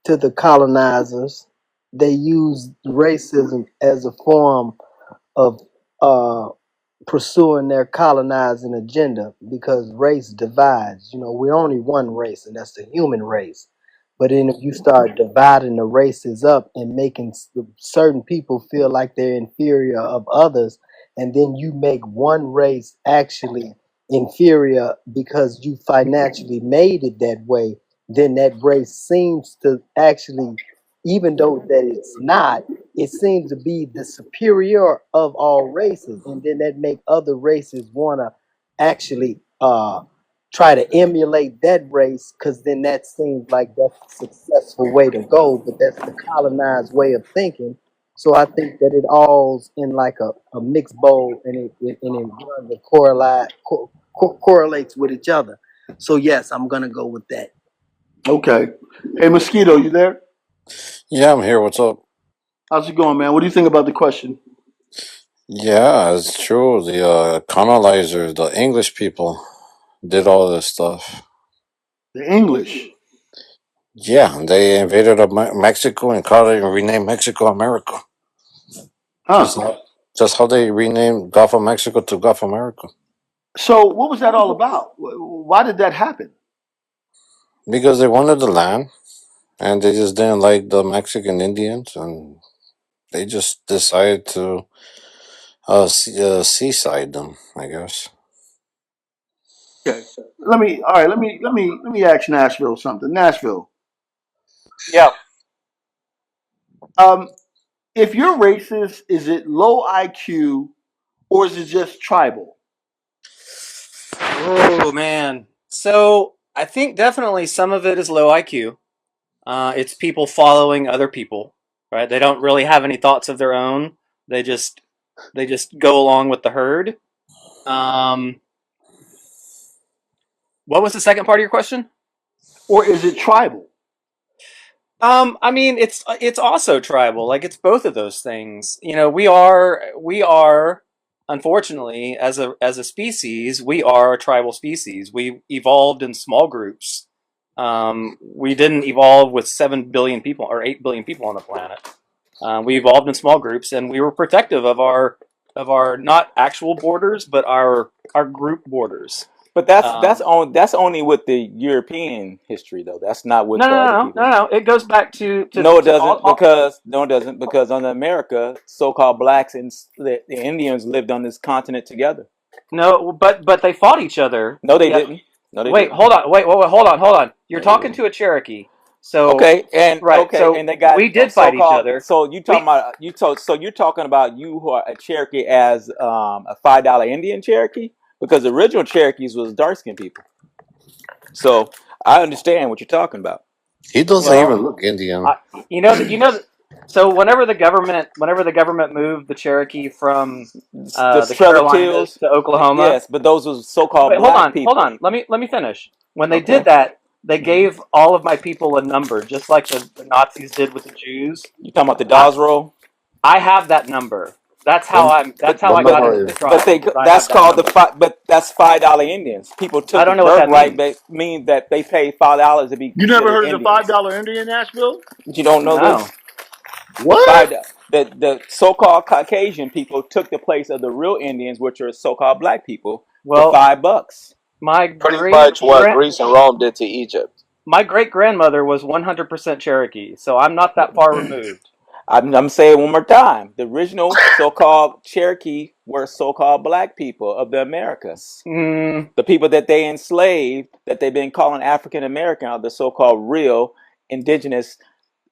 to the colonizers. They used racism as a form of pursuing their colonizing agenda because race divides. We're only one race, and that's the human race. But then if you start dividing the races up and making certain people feel like they're inferior of others, and then you make one race actually inferior because you financially made it that way, then that race seems to actually, even though that it's not, it seems to be the superior of all races, and then that make other races want to actually try to emulate that race, because then that seems like that's a successful way to go, but that's the colonized way of thinking. So I think that it all's in like a mixed bowl, and it runs and correlates with each other. So yes, I'm gonna go with that. Okay. Hey, Mosquito, you there? Yeah, I'm here. What's up? How's it going, man? What do you think about the question? Yeah, it's true. The colonizers, the English people, did all this stuff. The English. Yeah, they invaded Mexico and called it and renamed Mexico America. Just Huh. how, just how they renamed Gulf of Mexico to Gulf America. So what was that all about? Why did that happen? Because they wanted the land and they just didn't like the Mexican Indians and they just decided to seaside them, I guess. Okay. Let me ask Nashville something. Nashville. Yeah. Um, if you're racist, is it low IQ or is it just tribal? Oh man. So I think definitely some of it is low IQ. It's people following other people, right? They don't really have any thoughts of their own. They just go along with the herd. What was the second part of your question? Or is it tribal? I mean, it's also tribal. Like it's both of those things. You know, we are unfortunately as a species, we are a tribal species. We evolved in small groups. We didn't evolve with 7 billion people or 8 billion people on the planet. We evolved in small groups, and we were protective of our not actual borders, but our group borders. But that's only with the European history though. That's not with No, the no, other no, no, people. no, no. It goes back No, it to all, doesn't. Because no, it doesn't. Because on America, so-called blacks and the Indians lived on this continent together. no, but they fought each other. No, they Yeah. didn't. No, they Wait, didn't. hold on. Wait, hold on. You're No, they talking didn't. to a Cherokee. So Okay, and right. So they got we did fight each so-called. other. So you talking We about So you're talking about you who are a Cherokee as a $5 Indian Cherokee, because the original Cherokees was dark skinned people. So I understand what you're talking about. He doesn't well, even look Indian. I, so whenever the government moved the Cherokee from The the Trevor Carolinas Tills, to Oklahoma. yes, but those was so-called Wait, hold black on, hold people. on. Let me finish. When they Okay, did that, they gave all of my people a number, just like the Nazis did with the Jews. you talking about the I, Dawes Roll? I have that number. That's how What, I. That's But how what I got number into is the it? but tribe. they Is I that's have that called number. but that's $5 Indians. People I took don't know what that birthright, means. but mean that they paid $5 to be You never considered heard of the Indians. $5 Indian, Nashville? But you don't know No. this? The What? five the so-called Caucasian people took the place of the real Indians, which are so-called black people, for Well, $5. my Pretty great much what grand Greece and Rome did to Egypt. my great grandmother was 100% Cherokee, so I'm not that far removed. I'm saying it one more time. The original so-called Cherokee were so-called black people of the Americas. Mm, The people that they enslaved, that they've been calling African American, are the so-called real indigenous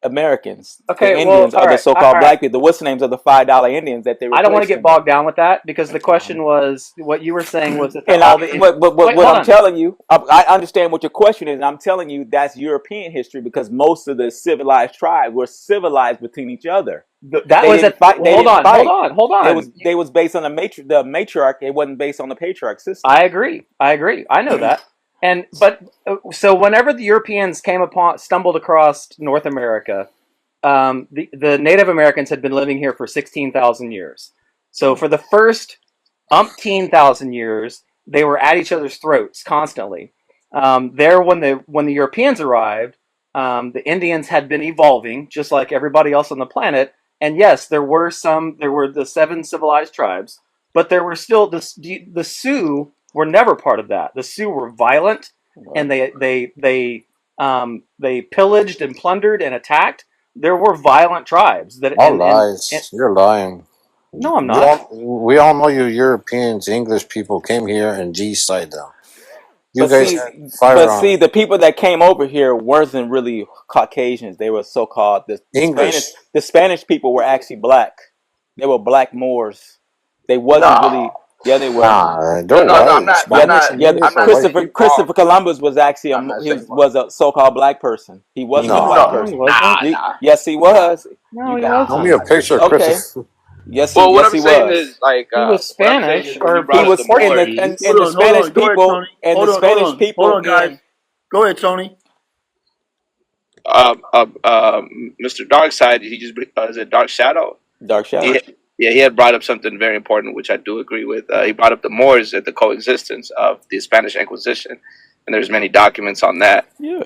Americans. The okay. Well, Indians all are the right. so-called All right. black people. The what's the names of the $5 Indians that they I don't want to replaced get them with. bogged down with that because the question was what you were saying was that And all the wait, what hold I'm on. telling you, I understand what your question is, and I'm telling you that's European history, because most of the civilized tribes were civilized between each other. That They was didn't at fight. They hold didn't on, hold fight. on, hold on. They was based on the matriarch. It wasn't based on the patriarch system. I agree. I agree. I know that. And but so whenever the Europeans stumbled across North America, the Native Americans had been living here for 16,000 years. So for the first umpteen thousand years, they were at each other's throats constantly. There, when the Europeans arrived, the Indians had been evolving just like everybody else on the planet. And yes, there were the 7 civilized tribes, but there were still the Sioux were never part of that. The Sioux were violent, and they pillaged and plundered and attacked. There were violent tribes that All and lies. You're lying. no, I'm not. We all know you Europeans, English people came here and G-side them. You guys had But fire see, on the people that came over here wasn't really Caucasians. They were so-called the Spanish. English. The Spanish people were actually black. They were black Moors. They wasn't really. No, Yeah, they were. Nah, no, they're no, no. I'm white. not. I'm Yeah, Spanish not. and yeah. English I'm are not white saying you people. are. Christopher Columbus was actually I'm not he saying you are. was a so-called black person. He wasn't a No. white No, No, he person. wasn't. nah. Yes, he was. No, You he Nah. Show me wasn't. a picture of okay? Christopher. Well, what Yes, I'm he saying was. is like He was what I'm saying Spanish, is when you or brought He up was the and Moors. and the Hold Spanish on. Go ahead, people Tony. Hold on, hold on, guys. in Go ahead, Tony. Mr. Darkseid, he just is it Dark Shadow? Dark He, Shadow. yeah, he had brought up something very important, which I do agree with. He brought up the Moors and the coexistence of the Spanish Inquisition, and there's many documents on that Yeah.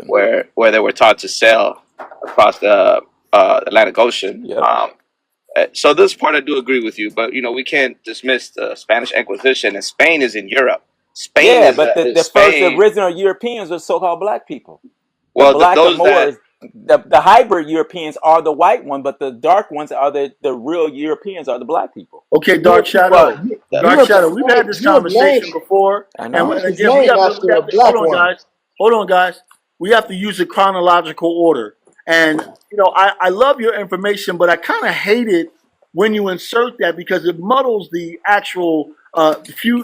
where they were taught to sail across the Atlantic Ocean. Yep. So this part I do agree with you, but we can't dismiss the Spanish Inquisition, and Spain is in Europe. Spain Yeah, is but is the Spain. original Europeans were so-called black people. The Well, black and those that Moors, the hybrid Europeans are the white one, but the dark ones are the real Europeans are the black people. Okay, Dark Europe, Shadow. well, Dark Europe Shadow. is We've named, had this Europe named, conversation before, I and, know. Europe and is again, we named have to. after a Hold black on, woman. guys. Hold on, guys. We have to use the chronological order. And I love your information, but I kind of hate it when you insert that because it muddles the actual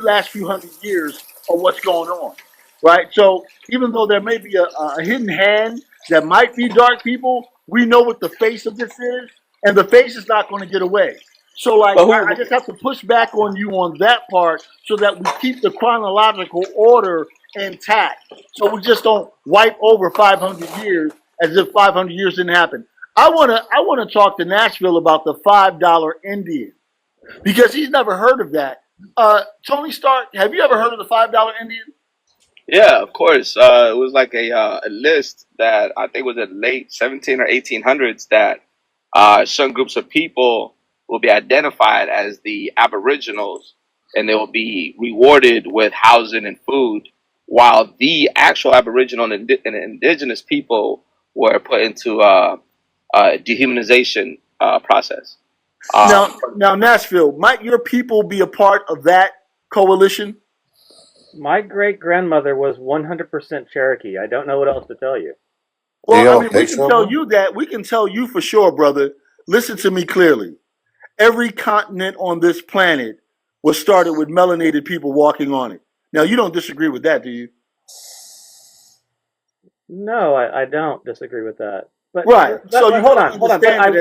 last few hundred years of what's going on, right? So even though there may be a hidden hand that might be dark people, we know what the face of this is, and the face is not going to get away. So, like, But I just have to push back on you on that part so that we keep the chronological order intact. So we just don't wipe over 500 years as if 500 years didn't happen. I wanna talk to Nashville about the $5 Indian because he's never heard of that. Tony Stark, have you ever heard of the $5 Indian? yeah, of course. It was like a list that I think was in late 17 or 1800s that certain groups of people will be identified as the Aboriginals, and they will be rewarded with housing and food, while the actual Aboriginal and indigenous people were put into dehumanization process. Now, Um, now Nashville, might your people be a part of that coalition? My great grandmother was 100% Cherokee. I don't know what else to tell you. Do you Well, I have a mean, we can picture of tell him? you that. We can tell you for sure, brother. Listen to me clearly. Every continent on this planet was started with melanated people walking on it. Now, you don't disagree with that, do you? No, I don't disagree with that. But, Right. but, So but you hold got to on, hold on. But understand that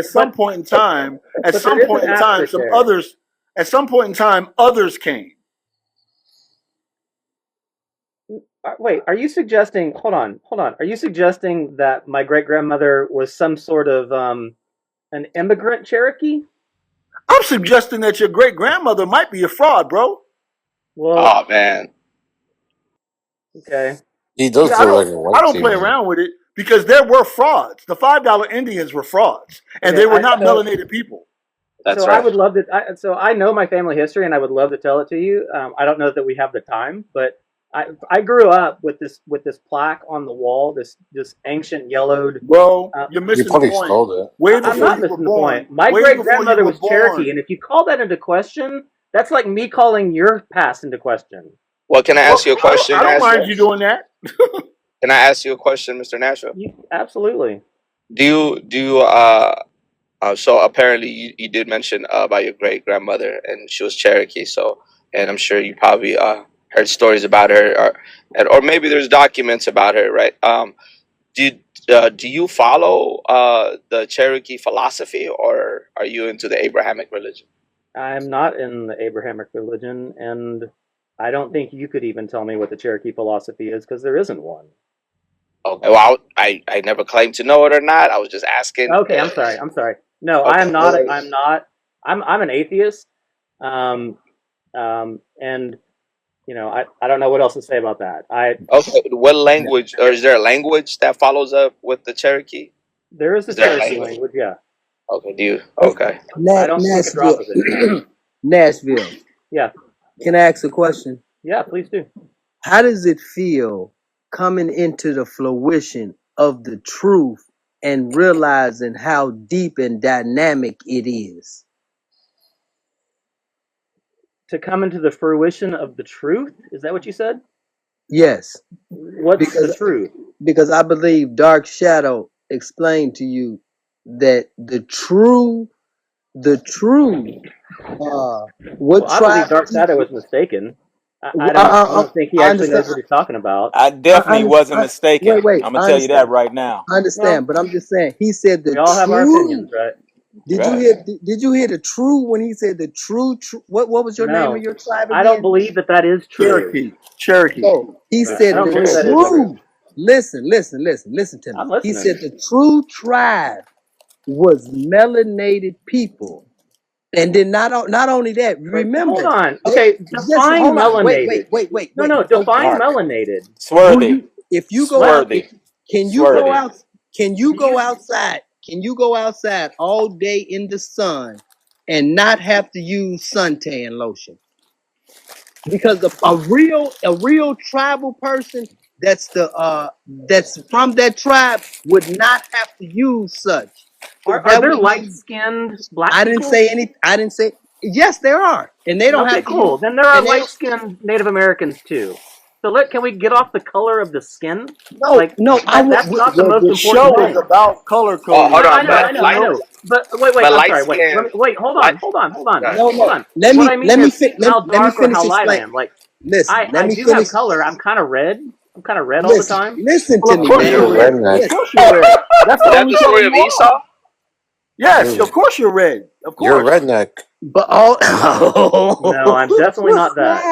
at but there some is an point in time, asterisk some there. others, at some point in time, others came. Wait, are you suggesting? Hold on. Are you suggesting that my great grandmother was some sort of an immigrant Cherokee? I'm suggesting that your great grandmother might be a fraud, bro. Well, oh man, okay. He does I look don't, like a I white don't play female. around with it because there were frauds. The $5 Indians were frauds, and Okay, they were not melanated people. that's so I right. would love to. So I know my family history, and I would love to tell it to you. I don't know that we have the time, but I grew up with this plaque on the wall, this ancient yellowed. Bro, you're You missing the probably point. stole it. Way I'm before not you were missing the born. point. My Way great before you grandmother were was Cherokee, born. and if you call that into question, that's like me calling your past into question. Well, can I ask you a I question, don't mind Nashville? you doing that. Can I ask you a question, Mr. Nashville? Absolutely. So apparently you did mention about your great grandmother, and she was Cherokee. So, and I'm sure you probably heard stories about her, or maybe there's documents about her, right? Do you follow the Cherokee philosophy, or are you into the Abrahamic religion? I'm not in the Abrahamic religion, and I don't think you could even tell me what the Cherokee philosophy is because there isn't one. Okay, well, I never claimed to know it or not. I was just asking. Okay, I'm sorry. No, I am Okay, not. I'm not. I'm an atheist. Um, and I don't know what else to say about that. okay. What language, or is there a language that follows up with the Cherokee? There is a Is there a Cherokee language? language, yeah. Okay, do you? Okay. I don't speak a drop Nashville. of it. No. Nashville. Yeah, Can I ask a question? yeah. Please do. How does it feel coming into the fruition of the truth and realizing how deep and dynamic it is? To come into the fruition of the truth. Is that what you said? Yes, What's the because truth? I believe Dark Shadow explained to you that the true what Well, I believe tribe Dark he, Shadow was mistaken. I uh, don't. I uh, uh, don't think he I actually understand. knows what he's talking about. I I, definitely under- wasn't I, mistaken. wait, I'm gonna I tell you that understand. right now. I Well, understand, but I'm just saying. He said we the all have our opinions, true. right? Did you Right. hear? Did you hear the true when he said the true? What was your name of No, your tribe I don't again? believe that that is true. Cherokee. Cherokee. No, he Right. I said don't the believe that Cherokee. is true. true. Listen to me. I'm He listening. said the true tribe was melanated people, and then not only that. But hold Remember, on. they Okay, just define hold on. melanated. No, no, Okay. define Dark. melanated. Do Swarthy. you if you go What? out? Swarthy. Can you go Swarthy. out? Can you go outside? Can you go outside all day in the sun and not have to use suntan lotion? Because a real tribal person that's from that tribe would not have to use such. So Are that there would light mean skinned black I didn't people? say any. I didn't say yes. There are, and they don't Okay, have to use. cool. Then there are And they light don't. skinned Native Americans too. So can we get off the color of the skin? No, Like no. that's not the most The important show is thing. about color Oh, coding, hold on, but I light, Nashville. know. But wait. but I'm light sorry. Wait. skin, Wait. Hold light. on. no, Hold no. on. What I mean Let me is fin- how let me dark or finish how light I explain. am. Like Listen. Let I me do have finish. color. I'm kind of red. I'm kind of red all the Listen. time. Listen Well, to of me, So course man. you're you're a red. redneck. Of Listen. course you're red. That's the Is that only the color story of you are. Esau? Yes, You're of course you're red. Of you're a course. redneck. But all. No, I'm definitely not that.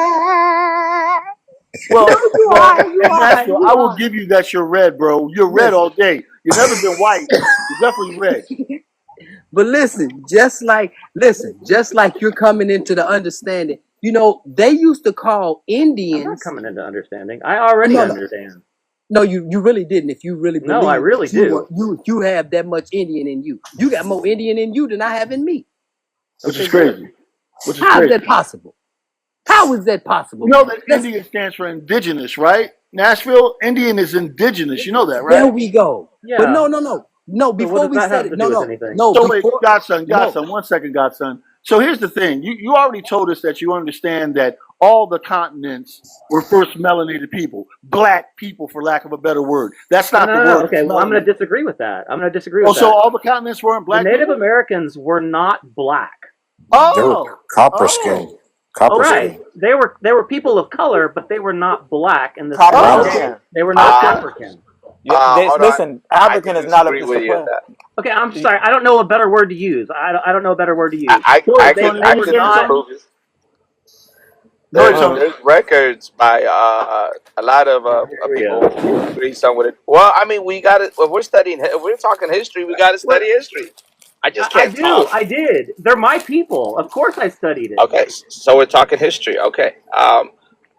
No, Well, you well, are. You are. Nashville, You I will are. give you that you're red, bro. You're red Listen. all day. You've never been white. You're definitely red. But just like you're coming into the understanding. You know, they used to call I'm not Indians. coming into understanding. I already No, no, understand. no. You really didn't. If you really No, I believe really that do. you have that much Indian in you, you got more Indian in you than I have in me. Which is Okay, good. crazy. Which is How is crazy. that possible? How is that You possible? know that Let's. Indian stands for indigenous, right? Nashville, Indian is indigenous. You know that, There right? we go. But Yeah. no. So what Before does we that said have it, to do with anything? no. So wait, Before Godson, no. 1 second, Godson. So here's the thing. You already told us that you understand that all the continents were first melanated people. Black people, for lack of a better word. That's No, not the no. word, it's Okay, well, I'm going melanated. to disagree with that. Oh, so all the continents weren't The black Native people? Americans were not black. They were Oh, copper skin. oh, Copper Right. okay. skin. They were people of color, but they were not black in the Copper sense of Oh, Brown. skin. they were not Uh, African. Yeah, hold on. listen, I African can is not a disagree it's a with you on player. that. Okay, I'm sorry. I don't know a better word to use. I don't know a better word to use. go I ahead, can Tony. I What were They you were can saying, not. Tony? disprove it. Go ahead, There's Tony. Uh, there's records by a lot of Here we people go. who agree some with it. Well, I mean, we got it. If we're talking history, we got to What? study history. I just I can't do. talk. I did. They're my people. Of course, I studied it. Okay, so we're talking history. Okay.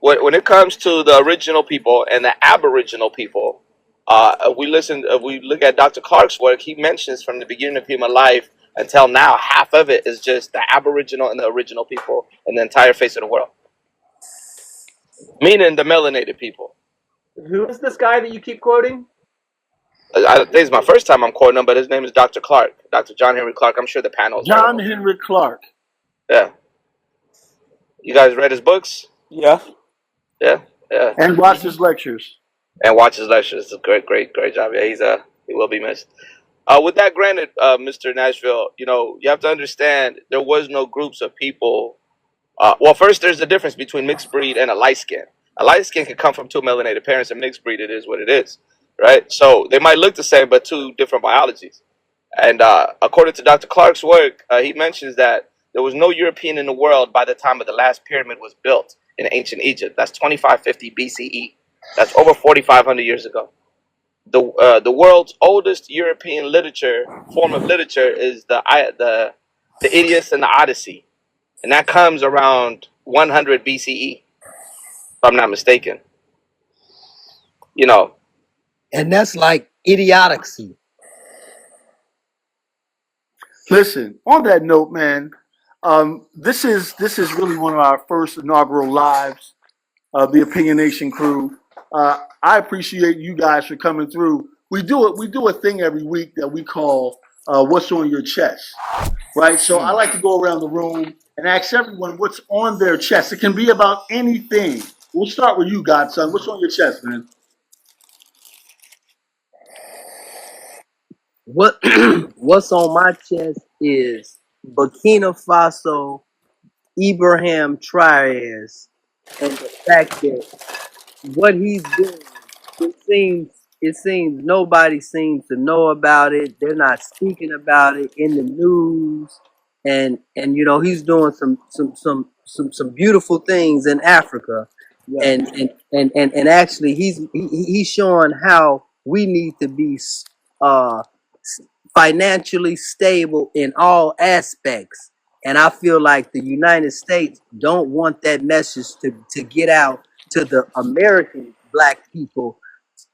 When it comes to the original people and the Aboriginal people, if we look at Dr. Clark's work, he mentions from the beginning of human life until now, half of it is just the Aboriginal and the original people and the entire face of the world, meaning the melanated people. Who is this guy that you keep quoting? I think it's my first time I'm quoting him, but his name is Dr. Clark, Dr. John Henry Clark. I'm sure the panel's heard of John him. Henry Clark. Yeah. You guys read his books? yeah. Yeah. Yeah. And watch his lectures. And watch his lectures. It's a great job. Yeah, he will be missed. With that granted, Mr. Nashville, you have to understand there was no groups of people. Well, first, there's a difference between mixed breed and a light skin. A light skin can come from two melanated parents, and mixed breed, it is what it is, right? So they might look the same, but two different biologies. And according to Dr. Clark's work, he mentions that there was no European in the world by the time of the last pyramid was built in ancient Egypt. That's 2550 BCE. That's over 4,500 years ago. The world's oldest European form of literature is the Iliad and the Odyssey, and that comes around 100 BCE, if I'm not mistaken. And that's like idiocy. Listen, on that note, man, this is really one of our first inaugural lives of the Opinion Nation crew. I appreciate you guys for coming through. We do a thing every week that we call "What's on Your Chest," right? So I like to go around the room and ask everyone what's on their chest. It can be about anything. We'll start with you, Godson. What's on your chest, man? What what's on my chest is Burkina Faso, Ibrahim Traoré, and the fact that what he's doing, it seems nobody seems to know about it. They're not speaking about it in the news, and he's doing some beautiful things in Africa, Yeah. and actually he's showing how we need to be uh financially stable in all aspects. And I feel like the United States don't want that message to get out to the American black people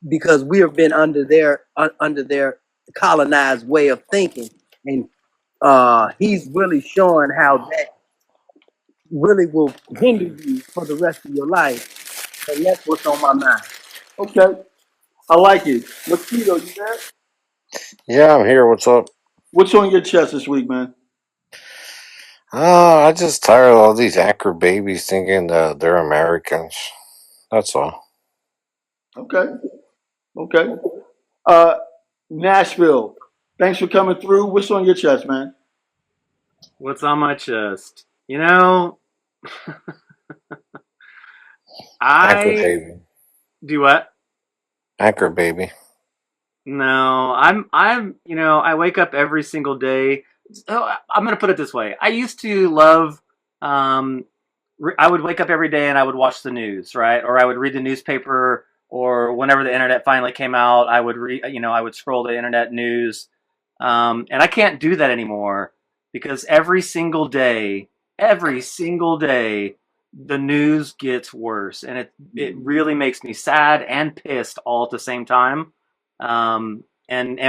because we have been under their colonized way of thinking. And he's really showing how that really will hinder you for the rest of your life. And that's what's on my mind. Okay. I like it. Mosquito, you there? Yeah, I'm here. What's up? What's on your chest this week, man? Oh, I just tired of all these anchor babies thinking that they're Americans. That's all. Okay. Okay. Uh, Nashville. Thanks for coming through. What's on your chest, man? What's on my chest? You know, Anchor I baby. do what? Anchor baby. No, I wake up every single day. I'm gonna put it this way. I used to love, um, I would wake up every day and I would watch the news, right? Or I would read the newspaper, or whenever the internet finally came out, I would I would scroll the internet news. And I can't do that anymore because every single day, the news gets worse, and it really makes me sad and pissed all at the same time. And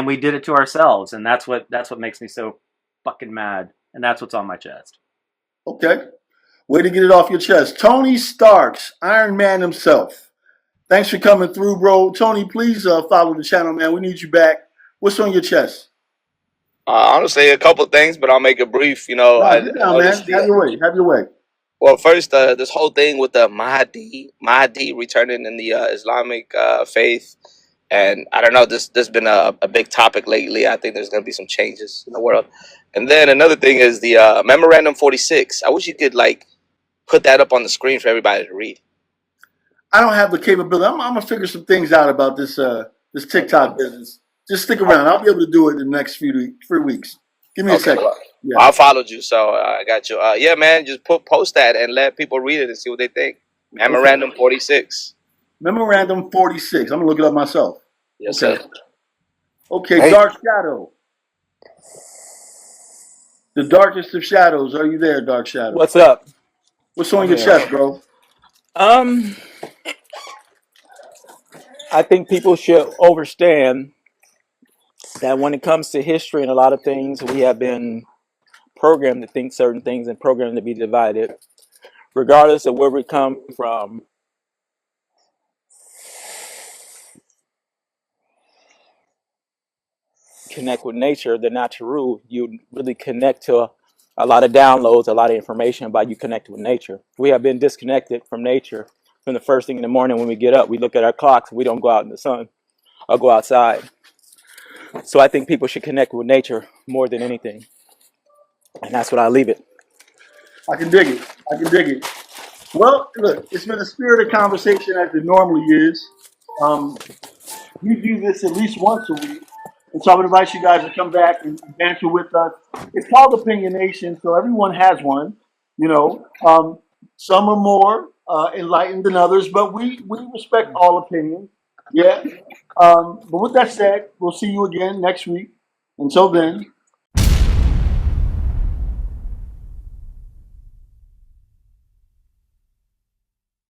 we did it to ourselves, and that's what makes me so fucking mad, and that's what's on my chest. Okay. Way to get it off your chest. Tony Starks, Iron Man himself. Thanks for coming through, bro. Tony, please follow the channel, man. We need you back. What's on your chest? Honestly, a couple things, but I'll make it brief. I Get down, man. noticed Have your way. Have your way. well, first, this whole thing with the Mahdi returning in the Islamic faith, and I don't know, this been a big topic lately. I think there's going to be some changes in the world. And then another thing is the Memorandum 46. I wish you could put that up on the screen for everybody to read. I don't have the capability. I'm gonna figure some things out about this TikTok business. Just stick around. I'll be able to do it in the next few weeks. Give me a Okay, second. well, Yeah. I followed you, so I got you. Yeah, man, just post that and let people read it and see what they think. Memorandum 46. Memorandum 46. I'm gonna look it up myself. Yes, Okay. sir. Okay, Hey, Dark Shadow. The darkest of shadows. Are you there, Dark Shadow? What's up? What's on I'm your here. chest, bro? Um, I think people should understand that when it comes to history and a lot of things, we have been programmed to think certain things and programmed to be divided, regardless of where we come from. Connect with nature, the natural rule, you really connect to a lot of downloads, a lot of information about you connecting with nature. We have been disconnected from nature from the first thing in the morning when we get up. We look at our clocks, we don't go out in the sun or go outside. So I think people should connect with nature more than anything. And that's what I leave it. I can dig it. I can dig it. Well, look, it's been a spirited conversation as it normally is. We do this at least once a week. And so I would invite you guys to come back and banter with us. It's called Opinionation, so everyone has one. Some are more enlightened than others, but we respect all opinions. Yeah. But with that said, we'll see you again next week. Until then,